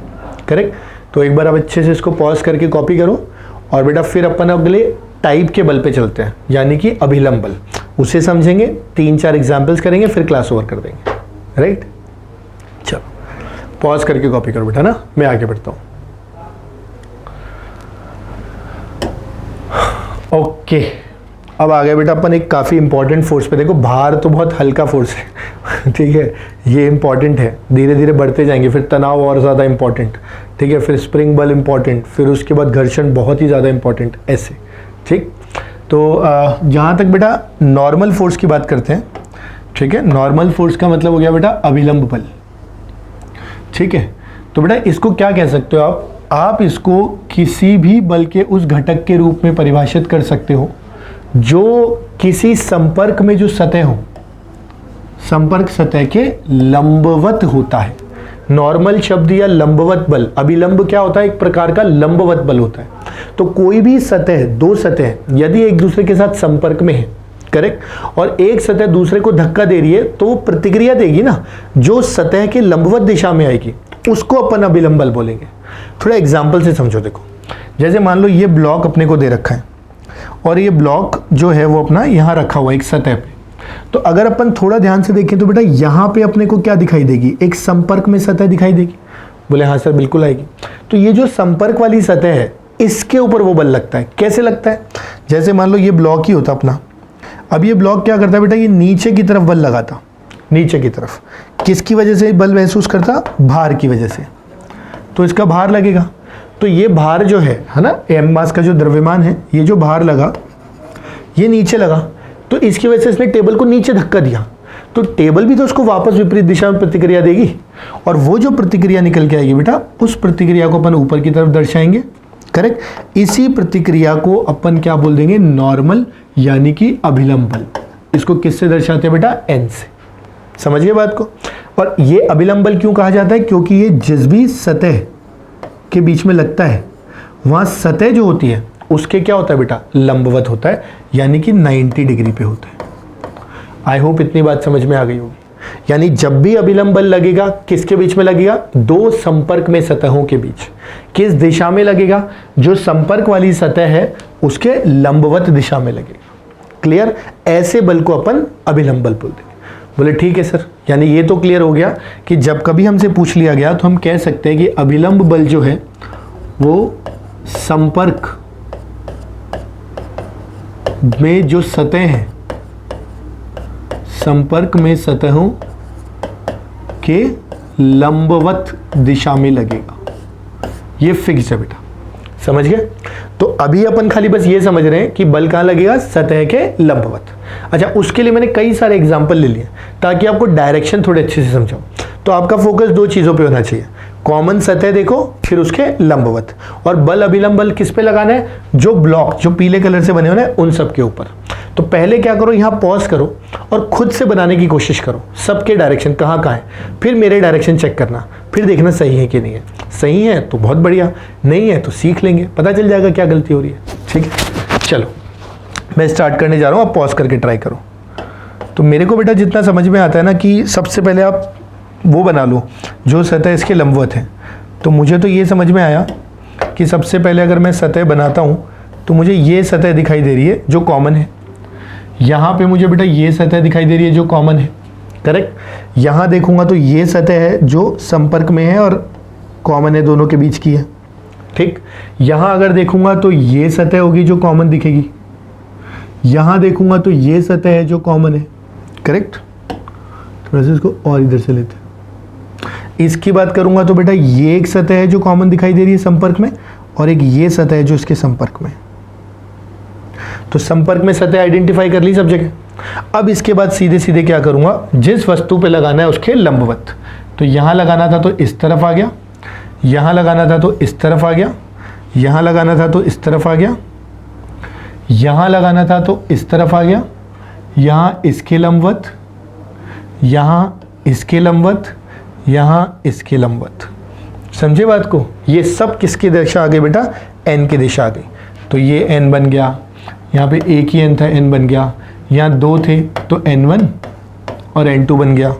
करेक्ट? तो एक बार आप अच्छे से इसको पॉज करके कॉपी करो, और बेटा फिर अपन अगले टाइप के बल पे चलते हैं, यानी कि अभिलंब बल। उसे समझेंगे, 3-4 एग्जाम्पल्स करेंगे, फिर क्लास ओवर कर देंगे। राइट? चलो पॉज करके कॉपी करो बेटा ना, मैं आगे बढ़ता हूँ। ओके, अब आ गए बेटा अपन एक काफ़ी इंपॉर्टेंट फोर्स पे। देखो भार तो बहुत हल्का फोर्स है ठीक है, ये इंपॉर्टेंट है, धीरे धीरे बढ़ते जाएंगे। फिर तनाव और ज़्यादा इंपॉर्टेंट, ठीक है, फिर स्प्रिंग बल इंपॉर्टेंट, फिर उसके बाद घर्षण बहुत ही ज़्यादा इंपॉर्टेंट, ऐसे। ठीक? तो जहाँ तक बेटा नॉर्मल फोर्स की बात करते हैं, ठीक है, नॉर्मल फोर्स का मतलब हो गया बेटा अभिलंब बल। ठीक है? तो बेटा इसको क्या कह सकते हो आप इसको किसी भी बल के उस घटक के रूप में परिभाषित कर सकते हो जो किसी संपर्क में जो सतह हो, संपर्क सतह के लंबवत होता है। नॉर्मल शब्द या लंबवत बल, अभिलंब क्या होता है, एक प्रकार का लंबवत बल होता है। तो कोई भी सतह, 2 सतह यदि एक दूसरे के साथ संपर्क में है, करेक्ट, और एक सतह दूसरे को धक्का दे रही है, तो वो प्रतिक्रिया देगी ना, जो सतह के लंबवत दिशा में आएगी उसको अपन अभिलंब बल बोलेंगे। थोड़ा एग्जाम्पल से समझो। देखो जैसे मान लो ये ब्लॉक अपने को दे रखा है, और ये ब्लॉक जो है वो अपना यहाँ रखा हुआ है एक सतह पे। तो अगर अपन थोड़ा ध्यान से देखें तो बेटा यहाँ पे अपने को क्या दिखाई देगी, एक संपर्क में सतह दिखाई देगी। बोले हाँ सर बिल्कुल आएगी। तो ये जो संपर्क वाली सतह है इसके ऊपर वो बल लगता है। कैसे लगता है, जैसे मान लो ये ब्लॉक ही होता अपना, अब ये ब्लॉक क्या करता है बेटा, ये नीचे की तरफ बल लगाता, नीचे की तरफ। किसकी वजह से बल महसूस करता, भार की वजह से। तो इसका भार लगेगा, तो ये भार जो है ना, m मास का जो द्रव्यमान है, ये जो भार लगा ये नीचे लगा, तो इसकी वजह से इसने टेबल को नीचे धक्का दिया। तो टेबल भी तो उसको वापस विपरीत दिशा में प्रतिक्रिया देगी, और वो जो प्रतिक्रिया निकल के आएगी बेटा, उस प्रतिक्रिया को अपन ऊपर की तरफ दर्शाएंगे। करेक्ट। इसी प्रतिक्रिया को अपन क्या बोल देंगे, नॉर्मल यानी कि अभिलंब बल। इसको किससे दर्शाते हैं बेटा, एन से। समझिए बात को। और ये अभिलंब बल क्यों कहा जाता है, क्योंकि ये जिस भी सतह के बीच में लगता है वहां सतह जो होती है उसके क्या होता है बेटा, लंबवत होता है, यानी कि 90 डिग्री पे होता है। आई होप इतनी बात समझ में आ गई होगी। यानी जब भी अभिलंब बल लगेगा, किसके बीच में लगेगा, दो संपर्क में सतहों के बीच। किस दिशा में लगेगा, जो संपर्क वाली सतह है उसके लंबवत दिशा में लगेगा। क्लियर। ऐसे बल को अपन अभिलंब बल बोलते हैं। बोले ठीक है सर, यानी ये तो क्लियर हो गया कि जब कभी हमसे पूछ लिया गया तो हम कह सकते हैं कि अभिलंब बल जो है वो संपर्क में जो सतह है, संपर्क में सतहों के लंबवत दिशा में लगेगा। ये फिक्स है बेटा, समझ गए। तो अभी अपन खाली बस ये समझ रहे हैं कि बल कहां लगेगा, सतह के लंबवत। अच्छा, उसके लिए मैंने कई सारे एग्जाम्पल ले लिए ताकि आपको डायरेक्शन थोड़े अच्छे से समझाऊं। तो आपका फोकस दो चीजों पे होना चाहिए, कॉमन सतह देखो, फिर उसके लंबवत। और बल अभिलंब बल किस पे लगाना है, जो ब्लॉक जो पीले कलर से बने हुए हैं उन सब के ऊपर। तो पहले क्या करो, यहां पॉज करो और खुद से बनाने की कोशिश करो, सबके डायरेक्शन कहां कहां है, फिर मेरे डायरेक्शन चेक करना, फिर देखना सही है कि नहीं है। सही है तो बहुत बढ़िया, नहीं है तो सीख लेंगे, पता चल जाएगा क्या गलती हो रही है। ठीक है, चलो मैं स्टार्ट करने जा रहा हूं, आप पॉज करके ट्राई करो। तो मेरे को बेटा जितना समझ में आता है ना, कि सबसे पहले आप वो बना लो जो सतह इसके लंबवत है। तो मुझे तो ये समझ में आया कि सबसे पहले अगर मैं सतह बनाता हूँ तो मुझे ये सतह दिखाई दे रही है जो कॉमन है। यहाँ पे मुझे बेटा ये सतह दिखाई दे रही है जो कॉमन है। करेक्ट। यहाँ देखूंगा तो ये सतह है जो संपर्क में है और कॉमन है, दोनों के बीच की है। ठीक। यहाँ अगर देखूंगा तो ये सतह होगी जो कॉमन दिखेगी। यहाँ देखूंगा तो ये सतह है जो कॉमन है। करेक्ट। थोड़ा सा इसको और इधर से लेते हैं। इसकी बात करूंगा तो बेटा ये एक सतह है जो कॉमन दिखाई दे रही है संपर्क में, और एक ये सतह है जो इसके संपर्क में। तो संपर्क में सतह आइडेंटिफाई कर ली सब जगह। अब इसके बाद सीधे सीधे क्या करूंगा, जिस वस्तु पे लगाना है उसके लंबवत। तो यहां लगाना था तो इस तरफ आ गया, यहां लगाना था तो इस तरफ आ गया, यहां लगाना था तो इस तरफ आ गया, यहां लगाना था तो इस तरफ आ गया, यहां इसके लंबवत, यहां इसके लंबवत, यहां इसके लंबवत। समझे बात को। ये सब किसकी दिशा आ गई बेटा, एन की दिशा आ गई। तो ये एन बन गया, यहाँ पे एक ही एन था, एन बन गया। यहाँ दो थे तो n1 और n2 बन गया।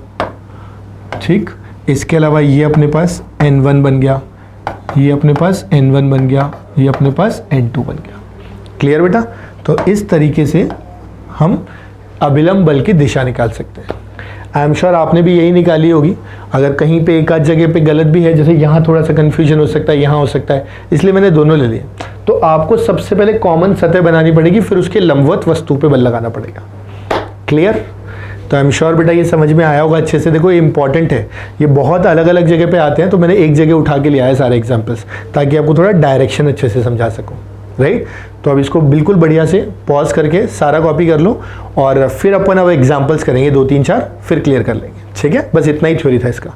ठीक। इसके अलावा ये अपने पास n1 बन गया, ये अपने पास n1 बन गया, ये अपने पास n2 बन गया। क्लियर बेटा। तो इस तरीके से हम अभिलंब बल की दिशा निकाल सकते हैं। आई एम श्योर आपने भी यही निकाली होगी। अगर कहीं पे एक आध जगह पे गलत भी है, जैसे यहाँ थोड़ा सा कन्फ्यूजन हो सकता है, यहाँ हो सकता है, इसलिए मैंने दोनों ले लिए। तो आपको सबसे पहले कॉमन सतह बनानी पड़ेगी, फिर उसके लंबवत वस्तु पे बल लगाना पड़ेगा। क्लियर। तो आई एम श्योर बेटा ये समझ में आया होगा अच्छे से। देखो ये इंपॉर्टेंट है, ये बहुत अलग अलग जगह पे आते हैं, तो मैंने एक जगह उठा के लिया है सारे एग्जाम्पल्स, ताकि आपको थोड़ा डायरेक्शन अच्छे से समझा सकूँ। राइट। तो अब इसको बिल्कुल बढ़िया से पॉज करके सारा कॉपी कर लो, और फिर अपन अब एग्जाम्पल्स करेंगे 2 3 4, फिर क्लियर कर लेंगे। ठीक है, बस इतना ही थ्योरी था इसका।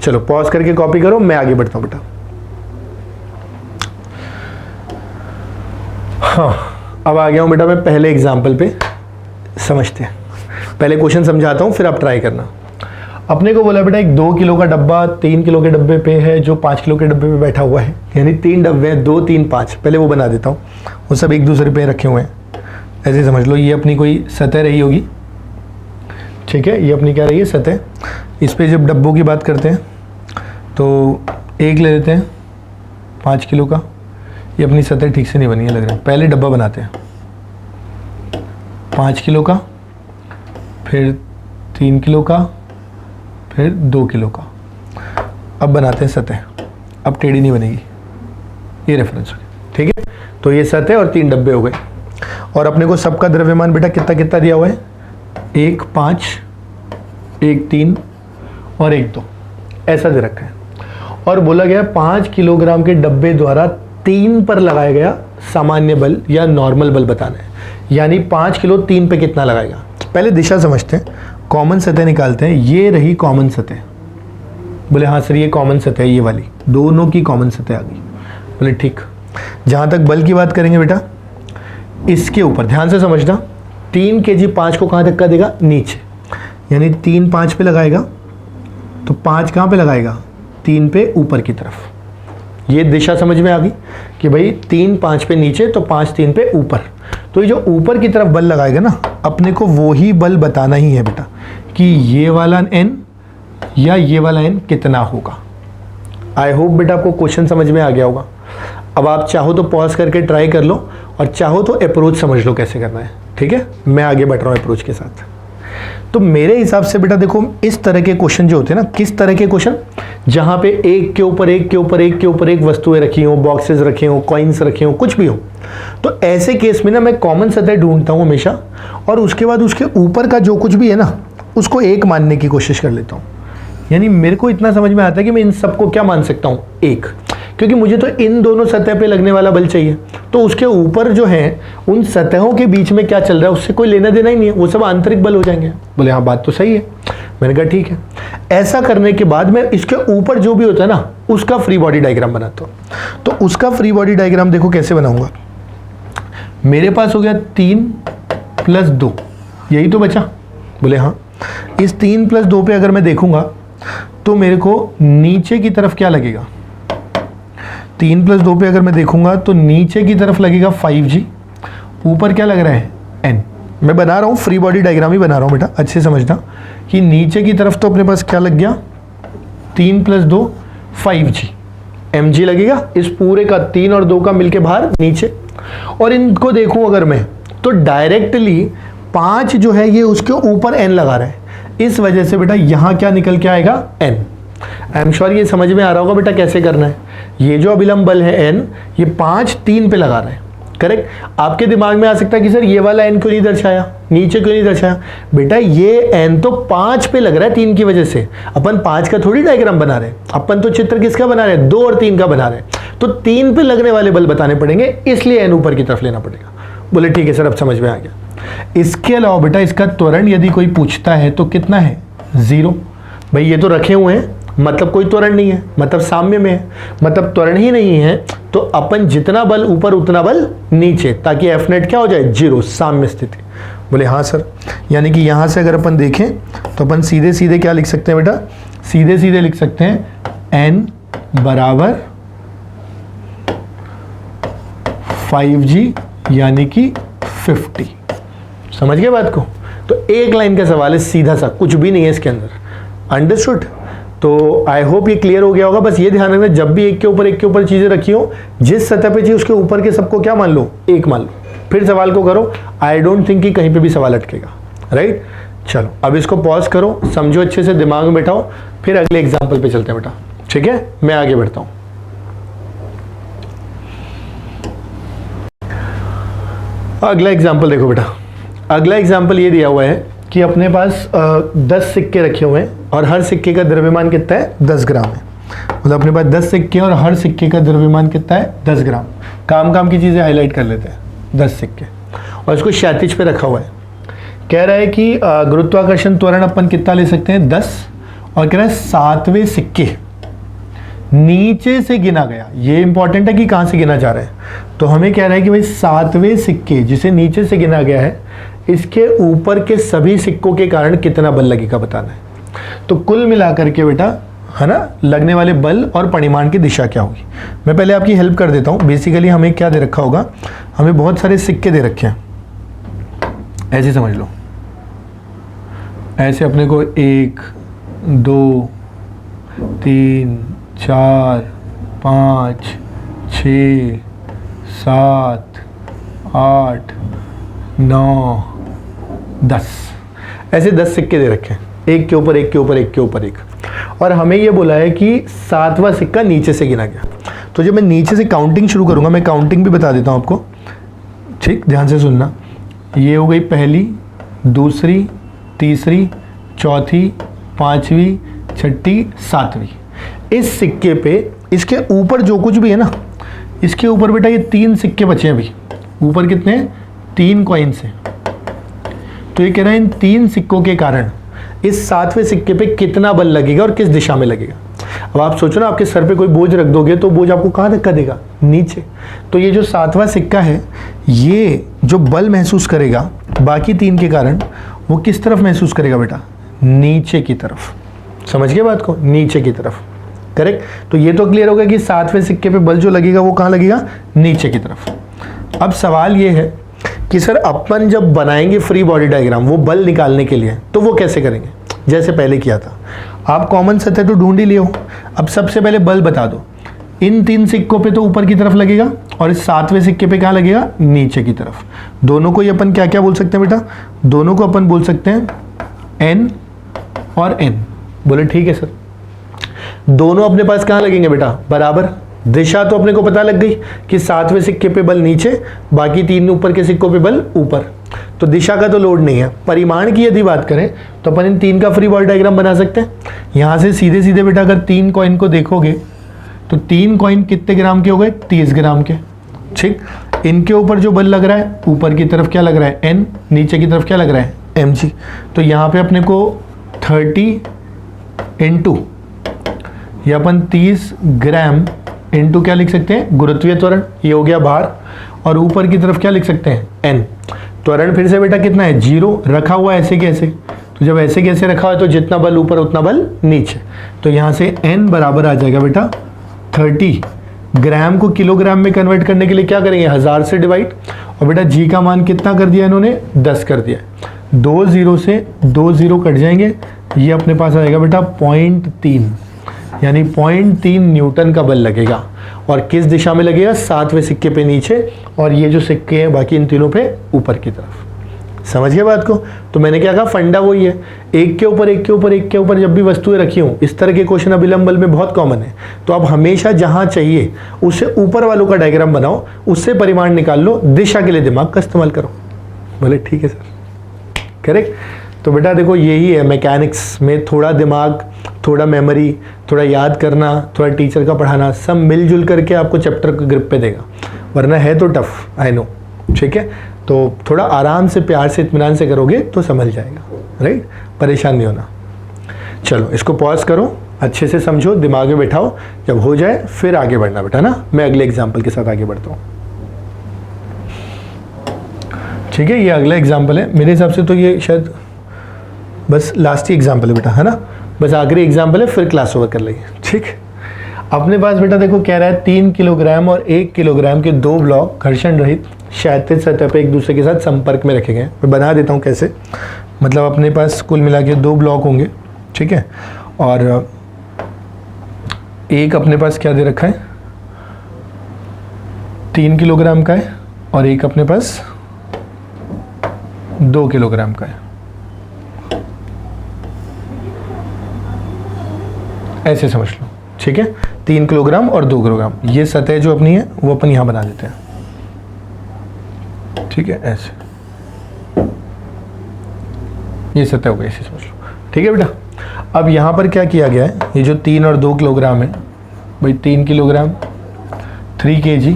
चलो पॉज करके कॉपी करो, मैं आगे बढ़ता हूँ बेटा। हाँ, अब आ गया हूँ बेटा मैं पहले एग्जाम्पल पे। समझते हैं, पहले क्वेश्चन समझाता हूँ, फिर आप ट्राई करना। अपने को बोला बेटा एक 2 किलो का डब्बा 3 किलो के डब्बे पे है जो 5 किलो के डब्बे पे बैठा हुआ है, यानी 3 डब्बे हैं, 2 3 5। पहले वो बना देता हूँ, वो सब एक दूसरे पे रखे हुए हैं। ऐसे समझ लो ये अपनी कोई सतह रही होगी। ठीक है, ये अपनी क्या रही है, सतह। इस पे जब डब्बों की बात करते हैं तो एक ले लेते हैं 5 किलो का। ये अपनी सतह ठीक से नहीं बनी है लग रहा है। पहले डब्बा बनाते हैं 5 किलो का, फिर 3 किलो का, फिर 2 किलो का। अब बनाते हैं सतह। अब टेढ़ी नहीं बनेगी, ये रेफरेंस हो गया। ठीक है, तो ये सतह और 3 डब्बे हो गए। और अपने को सबका द्रव्यमान बेटा कितना कितना दिया हुआ है, 1 5, 1 3 और 1 2, ऐसा दे रखा है। और बोला गया 5 किलोग्राम के डब्बे द्वारा 3 पर लगाया गया सामान्य बल या नॉर्मल बल बताना है। यानी 5 किलो 3 पे कितना लगाएगा। पहले दिशा समझते हैं। कॉमन सतह निकालते हैं। ये रही कॉमन सतह। बोले हाँ सर ये कॉमन सतह है, ये वाली दोनों की कॉमन सतह आ गई। बोले ठीक। जहाँ तक बल की बात करेंगे बेटा, इसके ऊपर ध्यान से समझना, 3 kg 5 को कहाँ धक्का देगा? नीचे। यानी 3 5 पे लगाएगा तो 5 कहाँ पे लगाएगा? 3 पे ऊपर की तरफ। ये दिशा समझ में आ गई कि भाई 3 5 पे नीचे तो 5 3 पे ऊपर। तो ये जो ऊपर की तरफ बल लगाएगा ना, अपने को वो ही बल बताना ही है बेटा कि ये वाला n या ये वाला n कितना होगा। आई होप बेटा आपको क्वेश्चन समझ में आ गया होगा। अब आप चाहो तो पॉज करके ट्राई कर लो और चाहो तो अप्रोच समझ लो कैसे करना है। ठीक है, मैं आगे बढ़ रहा हूँ अप्रोच के साथ। तो मेरे हिसाब से बेटा देखो, इस तरह के क्वेश्चन जो होते हैं ना, किस तरह के क्वेश्चन, जहाँ पे एक के ऊपर एक के ऊपर एक के ऊपर एक वस्तुएं रखी हो, बॉक्सेस रखे हो, कॉइन्स रखे हो, कुछ भी हो, तो ऐसे केस में ना मैं कॉमन सतह ढूंढता हूँ हमेशा, और उसके बाद उसके ऊपर का जो कुछ भी है ना उसको एक मानने की कोशिश कर लेता हूँ। यानी मेरे को इतना समझ में आता है कि मैं इन सबको क्या मान सकता हूँ? एक, क्योंकि मुझे तो इन दोनों सतह पे लगने वाला बल चाहिए। तो उसके ऊपर जो है उन सतहों के बीच में क्या चल रहा है उससे कोई लेना देना ही नहीं है, वो सब आंतरिक बल हो जाएंगे। बोले हाँ बात तो सही है। मैंने कहा ठीक है। ऐसा करने के बाद मैं इसके ऊपर जो भी होता है ना उसका फ्री बॉडी डायग्राम बनाता हूँ। तो उसका फ्री बॉडी डायग्राम देखो कैसे बनाऊंगा। मेरे पास हो गया 3 + 2, यही तो बचा। बोले हाँ। इस 3 + 2 पे अगर मैं देखूंगा तो मेरे को नीचे की तरफ क्या लगेगा? 3 + 2 पे अगर मैं देखूंगा तो नीचे की तरफ लगेगा 5G, ऊपर क्या लग रहा है? n। मैं बना रहा हूँ फ्री बॉडी डायग्राम ही बना रहा हूँ बेटा, अच्छे समझना कि नीचे की तरफ तो अपने पास क्या लग गया? 3 + 2 5G, mg लगेगा इस पूरे का, 3 और 2 का मिलके बाहर नीचे। और इनको देखूं अगर मैं तो डायरेक्टली 5 जो है ये उसके ऊपर n लगा रहा है, इस वजह से बेटा यहाँ क्या निकल के आएगा? n। आई एम श्योर ये समझ में आ रहा होगा बेटा कैसे करना है। ये जो अभिलंब बल है n, ये 5 3 पे लगा रहा है, करेक्ट। आपके दिमाग में आ सकता है कि सर ये वाला n क्यों नहीं दर्शाया, नीचे क्यों नहीं दर्शाया? बेटा ये n तो 5 पे लग रहा है 3 की वजह से। अपन 5 का थोड़ी डायग्राम बना रहे हैं, अपन तो चित्र किसका बना रहे हैं? 2 और 3 का बना रहे हैं। तो 3 पे लगने वाले बल बताने पड़ेंगे, इसलिए n ऊपर की तरफ लेना पड़ेगा। बोले ठीक है सर अब समझ में आ गया। इसके अलावा बेटा इसका त्वरण यदि कोई पूछता है तो कितना है? 0। भाई ये तो रखे हुए हैं मतलब कोई त्वरण नहीं है, मतलब साम्य में है, मतलब त्वरण ही नहीं है। तो अपन जितना बल ऊपर उतना बल नीचे, ताकि एफ नेट क्या हो जाए? 0, साम्य स्थिति। बोले हाँ सर। यानी कि यहाँ से अगर अपन देखें तो अपन सीधे सीधे क्या लिख सकते हैं बेटा? सीधे सीधे लिख सकते हैं n बराबर 5G यानी कि 50। समझ गए बात को? तो एक लाइन का सवाल है सीधा सा, कुछ भी नहीं है इसके अंदर। अंडरस्टूड? तो आई होप ये क्लियर हो गया होगा। बस ये ध्यान रखना, जब भी एक के ऊपर चीजें रखी हो, जिस सतह पे चाहिए उसके ऊपर के सबको क्या मान लो? एक मान लो। फिर सवाल को करो। आई डोंट थिंक कि कहीं पे भी सवाल अटकेगा। राइट, चलो अब इसको पॉज करो, समझो अच्छे से, दिमाग में बैठाओ, फिर अगले एग्जाम्पल पे चलते हैं बेटा। ठीक है, मैं आगे बढ़ता हूं। अगला एग्जाम्पल देखो बेटा। अगला एग्जाम्पल ये दिया हुआ है कि अपने पास 10 सिक्के रखे हुए हैं और हर सिक्के का द्रव्यमान कितना है? 10 ग्राम है। मतलब अपने पास 10 सिक्के और हर सिक्के का द्रव्यमान कितना है? 10 ग्राम। काम की चीज़ें हाईलाइट कर लेते हैं। 10 सिक्के और इसको क्षैतिज पे रखा हुआ है। कह रहा है कि गुरुत्वाकर्षण त्वरण अपन कितना ले सकते हैं? 10। और कह रहा है 7वें सिक्के नीचे से गिना गया। ये इंपॉर्टेंट है कि कहाँ से गिना जा रहा है। तो हमें कह रहा है कि भाई 7वें सिक्के जिसे नीचे से गिना गया है, इसके ऊपर के सभी सिक्कों के कारण कितना बल लगेगा बताना है। तो कुल मिलाकर के बेटा है ना, लगने वाले बल और परिमाण की दिशा क्या होगी। मैं पहले आपकी हेल्प कर देता हूँ। बेसिकली हमें क्या दे रखा होगा? हमें बहुत सारे सिक्के दे रखे हैं, ऐसे समझ लो। ऐसे अपने को 1 2 3 4 5 6 7 8 9 10 ऐसे 10 सिक्के दे रखे हैं, एक के ऊपर एक के ऊपर एक के ऊपर एक। और हमें ये बोला है कि 7वां सिक्का नीचे से गिना गया। तो जब मैं नीचे से काउंटिंग शुरू करूंगा, मैं काउंटिंग भी बता देता हूं आपको, ठीक, ध्यान से सुनना। ये हो गई पहली, दूसरी, तीसरी, चौथी, पांचवी, छठी, सातवीं। इस सिक्के पे इसके ऊपर जो कुछ भी है ना, इसके ऊपर बेटा ये 3 सिक्के बचे हैं अभी। ऊपर कितने हैं? 3 कॉइन्स हैं। तो ये कह रहा है इन 3 सिक्कों के कारण इस 7वें सिक्के पे कितना बल लगेगा और किस दिशा में लगेगा। अब आप सोचो ना, आपके सर पे कोई बोझ रख दोगे तो बोझ आपको कहाँ धक्का देगा, नीचे। तो ये जो 7वां सिक्का है, ये जो बल महसूस करेगा बाकी 3 के कारण, वो किस तरफ महसूस करेगा बेटा, नीचे की तरफ। समझ गए बात को, नीचे की तरफ। करेक्ट। तो ये तो क्लियर होगा कि 7वें सिक्के पे बल जो लगेगा वो कहाँ लगेगा, नीचे की तरफ। अब सवाल ये है कि सर अपन जब बनाएंगे फ्री बॉडी डायग्राम वो बल निकालने के लिए, तो वो कैसे करेंगे। जैसे पहले किया था, आप कॉमन सतह तो ढूंढ ही लियो। अब सबसे पहले बल बता दो। इन 3 सिक्कों पे तो ऊपर की तरफ लगेगा और इस 7वें सिक्के पे कहाँ लगेगा, नीचे की तरफ। दोनों को ही अपन क्या क्या बोल सकते हैं बेटा, दोनों को अपन बोल सकते हैं N और N। बोले ठीक है सर। दोनों अपने पास कहाँ लगेंगे बेटा, बराबर। दिशा तो अपने को पता लग गई कि 7वें सिक्के पे बल नीचे, बाकी 3 ऊपर के सिक्कों पे बल ऊपर। तो दिशा का तो लोड नहीं है। परिमाण की यदि बात करें तो अपन इन 3 का फ्री बॉडी डायग्राम बना सकते हैं। यहाँ से सीधे सीधे बेटा अगर 3 कॉइन को देखोगे तो 3 कॉइन कितने ग्राम के हो गए, 30 ग्राम के। ठीक। इनके ऊपर जो बल लग रहा है, ऊपर की तरफ क्या लग रहा है N, नीचे की तरफ क्या लग रहा है mg। तो यहाँ पे अपने को 30 इंटू या अपन 30 ग्राम इंटू क्या लिख सकते हैं, गुरुत्वीय त्वरण। ये हो गया भार। और ऊपर की तरफ क्या लिख सकते हैं n। त्वरण फिर से बेटा कितना है, 0 रखा हुआ है ऐसे कैसे। तो जब ऐसे कैसे रखा हुआ है तो जितना बल ऊपर उतना बल नीचे। तो यहाँ से n बराबर आ जाएगा बेटा 30 ग्राम को किलोग्राम में कन्वर्ट करने के लिए क्या करेंगे, 1000 से डिवाइड। और बेटा g का मान कितना कर दिया इन्होंने, 10 कर दिया। 2 0 से 2 0 कट जाएंगे, ये अपने पास आएगा बेटा 0.3, यानी 0.3 न्यूटन का बल लगेगा। और किस दिशा में लगेगा, 7वें सिक्के पे नीचे, और ये जो सिक्के हैं बाकी इन तीनों पे ऊपर की तरफ। समझ गए बात को। तो मैंने क्या कहा, फंडा वही है, एक के ऊपर एक के ऊपर एक के ऊपर जब भी वस्तुएं रखी हूं, इस तरह के क्वेश्चन अभिलंब बल में बहुत कॉमन है। तो आप हमेशा जहां चाहिए उससे ऊपर वालों का डायग्राम बनाओ, उससे परिमाण निकाल लो, दिशा के लिए दिमाग का इस्तेमाल करो। बोले ठीक है सर, करेक्ट। तो बेटा देखो यही है मैकेनिक्स में, थोड़ा दिमाग, थोड़ा मेमोरी, थोड़ा याद करना, थोड़ा टीचर का पढ़ाना, सब मिलजुल करके आपको चैप्टर को ग्रिप पे देगा। वरना है तो टफ, आई नो। ठीक है। तो थोड़ा आराम से, प्यार से, इत्मीनान से करोगे तो समझ जाएगा, राइट। परेशान नहीं होना। चलो इसको पॉज करो, अच्छे से समझो, दिमाग में बैठाओ, जब हो जाए फिर आगे बढ़ना बेटा ना। मैं अगले एग्जाम्पल के साथ आगे बढ़ता हूँ। ठीक है, ये अगला एग्जाम्पल है। मेरे हिसाब से तो ये शायद बस लास्ट ही एग्जाम्पल है बेटा, है ना। बस आखिरी एग्जाम्पल है, फिर क्लास ओवर कर लेंगे। ठीक। अपने पास बेटा देखो कह रहा है 3 किलोग्राम और 1 किलोग्राम के 2 ब्लॉक घर्षण रहित क्षैतिज सतह पे एक दूसरे के साथ संपर्क में रखे गए। मैं बना देता हूँ कैसे। मतलब अपने पास कुल मिला के 2 ब्लॉक होंगे, ठीक है। और एक अपने पास क्या दे रखा है, 3 किलोग्राम का है, और एक अपने पास 2 किलोग्राम का है। ऐसे समझ लो, ठीक है। 3 किलोग्राम और 2 किलोग्राम, ये सतह जो अपनी है वो अपन यहां बना देते हैं, ठीक है। ऐसे ये सतह हो गई, ऐसे समझ लो, ठीक है बेटा। अब यहां पर क्या किया गया है, ये जो 3 और 2 किलोग्राम है भाई, 3 किलोग्राम 3 kg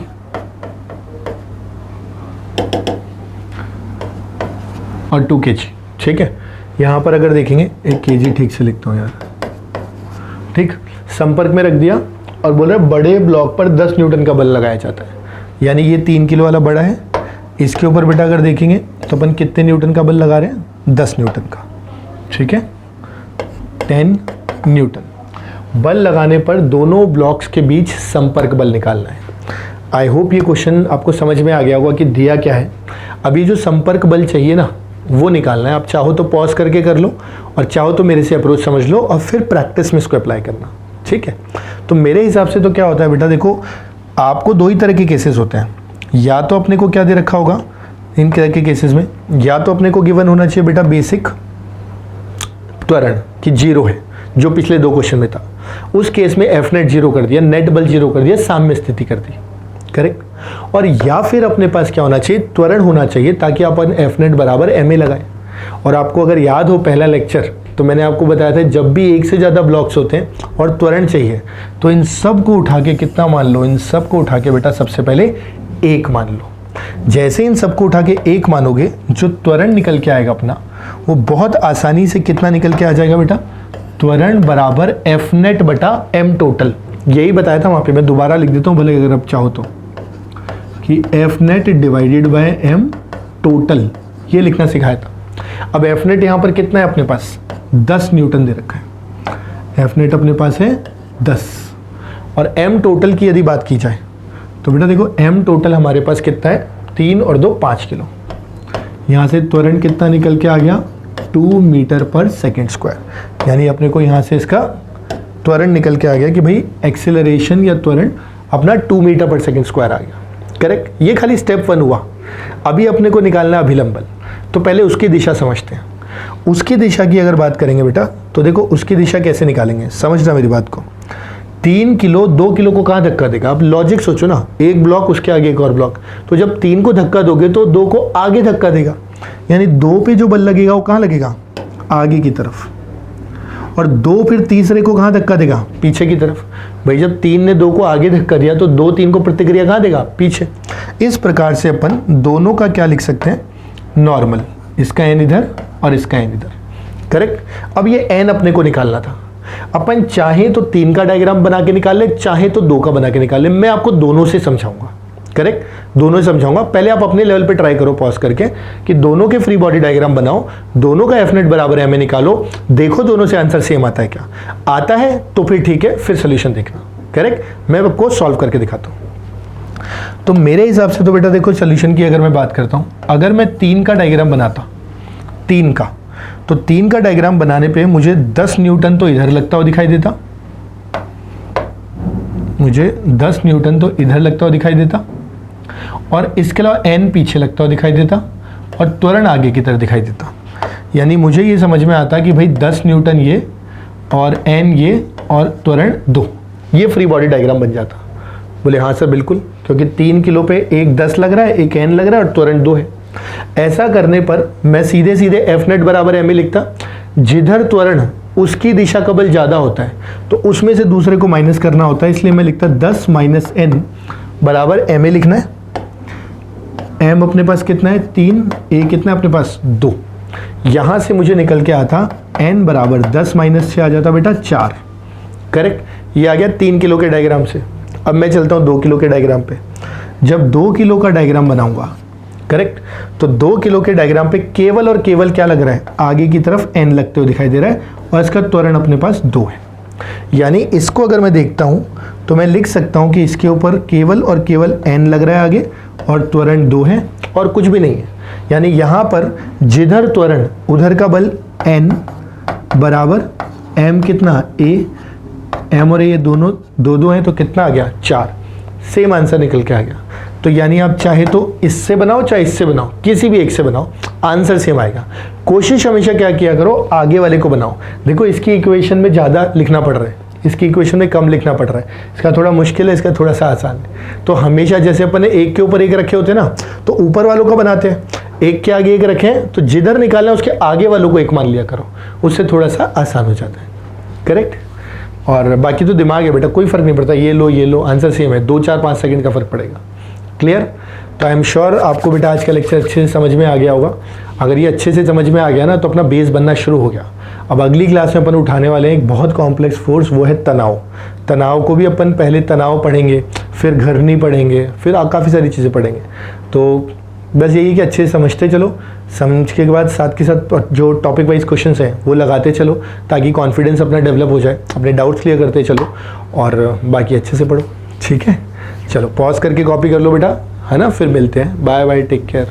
और 2 kg, ठीक है। यहां पर अगर देखेंगे 1 kg, ठीक से लिखता हूं यार, ठीक। संपर्क में रख दिया और बोल रहे बड़े ब्लॉक पर 10 न्यूटन का बल लगाया जाता है। यानी ये 3 किलो वाला बड़ा है, इसके ऊपर बेटा अगर देखेंगे तो अपन कितने न्यूटन का बल लगा रहे हैं, 10 न्यूटन का, ठीक है। 10 न्यूटन बल लगाने पर दोनों ब्लॉक्स के बीच संपर्क बल निकालना है। आई होप ये क्वेश्चन आपको समझ में आ गया होगा कि दिया क्या है। अभी जो संपर्क बल चाहिए ना, वो निकालना है। आप चाहो तो पॉज करके कर लो, और चाहो तो मेरे से अप्रोच समझ लो, और फिर प्रैक्टिस में इसको अप्लाई करना, ठीक है। तो मेरे हिसाब से तो क्या होता है बेटा, देखो आपको 2 ही तरह के केसेस होते हैं। या तो अपने को क्या दे रखा होगा इन तरह के केसेस में, या तो अपने को गिवन होना चाहिए बेटा बेसिक त्वरण कि 0 है, जो पिछले 2 क्वेश्चन में था। उस केस में एफ नेट 0 कर दिया, नेट बल 0 कर दिया, साम्य स्थिति कर दी, करेक्ट। और या फिर अपने पास क्या होना चाहिए, त्वरण होना चाहिए, ताकि अपन एफ नेट बराबर एम ए लगाए। और आपको अगर याद हो पहला लेक्चर, तो मैंने आपको बताया था जब भी एक से ज़्यादा ब्लॉक्स होते हैं और त्वरण चाहिए, तो इन सब को उठा के कितना मान लो, इन सब को उठा के बेटा सबसे पहले 1 मान लो। जैसे इन सबको उठा के 1 मानोगे, जो त्वरण निकल के आएगा अपना, वो बहुत आसानी से कितना निकल के आ जाएगा बेटा, त्वरण बराबर एफ नेट बटा एम टोटल। यही बताया था वहाँ पे, मैं दोबारा लिख देता हूँ भले अगर आप चाहो तो, कि F net divided by M total, ये लिखना सिखाया था। अब एफ नेट यहाँ पर कितना है अपने पास, 10 न्यूटन दे रखा है, एफ नेट अपने पास है 10। और एम टोटल की यदि बात की जाए तो बेटा देखो एम टोटल हमारे पास कितना है, 3 और 2 5 किलो। यहाँ से त्वरण कितना निकल के आ गया, 2 मीटर पर सेकेंड स्क्वायर। यानी अपने को यहाँ से इसका त्वरण निकल के आ गया कि भाई एक्सेलरेशन या त्वरण अपना 2 मीटर पर सेकेंड स्क्वायर आ गया। करेक्ट, ये खाली स्टेप 1 हुआ। अभी अपने को निकालना है अभिलंबन, तो पहले उसकी दिशा समझते हैं। उसकी दिशा की अगर बात करेंगे बेटा तो देखो उसकी दिशा कैसे निकालेंगे, समझना मेरी बात को। 3 किलो 2 किलो को कहाँ धक्का देगा, आप लॉजिक सोचो ना, एक ब्लॉक उसके आगे एक और ब्लॉक, तो जब 3 को धक्का दोगे तो 2 को आगे धक्का देगा, यानी 2 पे जो बल लगेगा वो कहाँ लगेगा, आगे की तरफ, और 2 फिर तीसरे को कहाँ धक्का देगा, पीछे की तरफ। भाई जब 3 ने 2 को आगे धक्का दिया तो 2 3 को प्रतिक्रिया कहाँ देगा, पीछे। इस प्रकार से अपन दोनों का क्या लिख सकते हैं, नॉर्मल, इसका एन इधर और इसका एन इधर। करेक्ट। अब ये एन अपने को निकालना था, अपन चाहे तो 3 का डायग्राम बना के निकाल ले, चाहे तो 2 का बना के निकाल ले। मैं आपको दोनों से समझाऊंगा, करेक्ट, दोनों से समझाऊंगा। पहले आप अपने लेवल पे ट्राई करो पॉज करके कि दोनों के फ्री बॉडी डायग्राम बनाओ, दोनों का एफ नेट बराबर एम ए निकालो, देखो दोनों से आंसर सेम आता है क्या। आता है तो फिर ठीक है, फिर सोल्यूशन देखना। करेक्ट, मैं आपको सॉल्व करके दिखाता हूँ। तो मेरे हिसाब से तो बेटा देखो सोल्यूशन की अगर मैं बात करता हूँ, अगर मैं 3 का डायग्राम बनाता, 3 का, तो 3 का डायग्राम बनाने पे मुझे 10 न्यूटन तो इधर लगता हुआ दिखाई देता, मुझे 10 न्यूटन तो इधर लगता हुआ दिखाई देता, और इसके अलावा एन पीछे लगता हुआ दिखाई देता, और त्वरण आगे की तरफ दिखाई देता। यानी मुझे ये समझ में आता कि भाई 10 न्यूटन ये, और एन ये, और त्वरण 2, ये फ्री बॉडी डायग्राम बन जाता। बोले हाँ सर बिल्कुल, क्योंकि 3 किलो पे एक 10 लग रहा है, एक एन लग रहा है, और त्वरण 2 है। ऐसा करने पर मैं सीधे सीधे एफ नेट बराबर एम ए लिखता, जिधर त्वरण उसकी दिशा का बल ज़्यादा होता है तो उसमें से दूसरे को माइनस करना होता है, इसलिए मैं लिखता 10 माइनस एन बराबर एम ए लिखना है। एम अपने पास कितना है, 3, ए कितना है अपने पास, 2। यहाँ से मुझे निकल के आता एन बराबर 10 माइनस से आ जाता बेटा 4। करेक्ट, ये आ गया 3 किलो के डायग्राम से। अब मैं चलता हूँ 2 किलो के डायग्राम पे। जब 2 किलो का डायग्राम बनाऊंगा, करेक्ट, तो 2 किलो के डायग्राम पे केवल और केवल क्या लग रहा है, आगे की तरफ एन लगते हुए दिखाई दे रहा है, और इसका त्वरण अपने पास 2 है। यानी इसको अगर मैं देखता हूँ तो मैं लिख सकता हूँ कि इसके ऊपर केवल और केवल एन लग रहा है आगे, और त्वरण 2 है, और कुछ भी नहीं है। यानी यहाँ पर जिधर त्वरण उधर का बल एन बराबर एम कितना, ए, एम और ए ये दोनों 2 हैं, तो कितना आ गया, 4। सेम आंसर निकल के आ गया। तो यानी आप चाहे तो इससे बनाओ चाहे इससे बनाओ, किसी भी एक से बनाओ, आंसर सेम आएगा। कोशिश हमेशा क्या किया करो, आगे वाले को बनाओ। देखो इसकी इक्वेशन में ज़्यादा लिखना पड़ रहा है, इसकी इक्वेशन में कम लिखना पड़ रहा है, इसका थोड़ा मुश्किल है, इसका थोड़ा सा आसान है। तो हमेशा जैसे अपन ने एक के ऊपर एक रखे होते हैं ना, तो ऊपर वालों का बनाते हैं, एक के आगे एक रखें, तो जिधर निकालना है उसके आगे वालों को एक मान लिया करो, उससे थोड़ा सा आसान हो जाता है। करेक्ट। और बाकी तो दिमाग है बेटा, कोई फ़र्क नहीं पड़ता, ये लो आंसर सेम है, 2 4 5 सेकंड का फ़र्क पड़ेगा। क्लियर। तो आई एम श्योर आपको बेटा आज का लेक्चर अच्छे से समझ में आ गया होगा। अगर ये अच्छे से समझ में आ गया ना तो अपना बेस बनना शुरू हो गया। अब अगली क्लास में अपन उठाने वाले हैं एक बहुत कॉम्प्लेक्स फोर्स, वो है तनाव। तनाव को भी अपन पहले तनाव पढ़ेंगे, फिर घर्षणी पढ़ेंगे, फिर काफ़ी सारी चीज़ें पढ़ेंगे। तो बस यही कि अच्छे से समझते चलो, समझ के बाद साथ के साथ जो टॉपिक वाइज क्वेश्चंस हैं वो लगाते चलो, ताकि कॉन्फिडेंस अपना डेवलप हो जाए, अपने डाउट्स क्लियर करते चलो, और बाकी अच्छे से पढ़ो। ठीक है, चलो पॉज करके कॉपी कर लो बेटा, है ना। फिर मिलते हैं, बाय बाय, टेक केयर।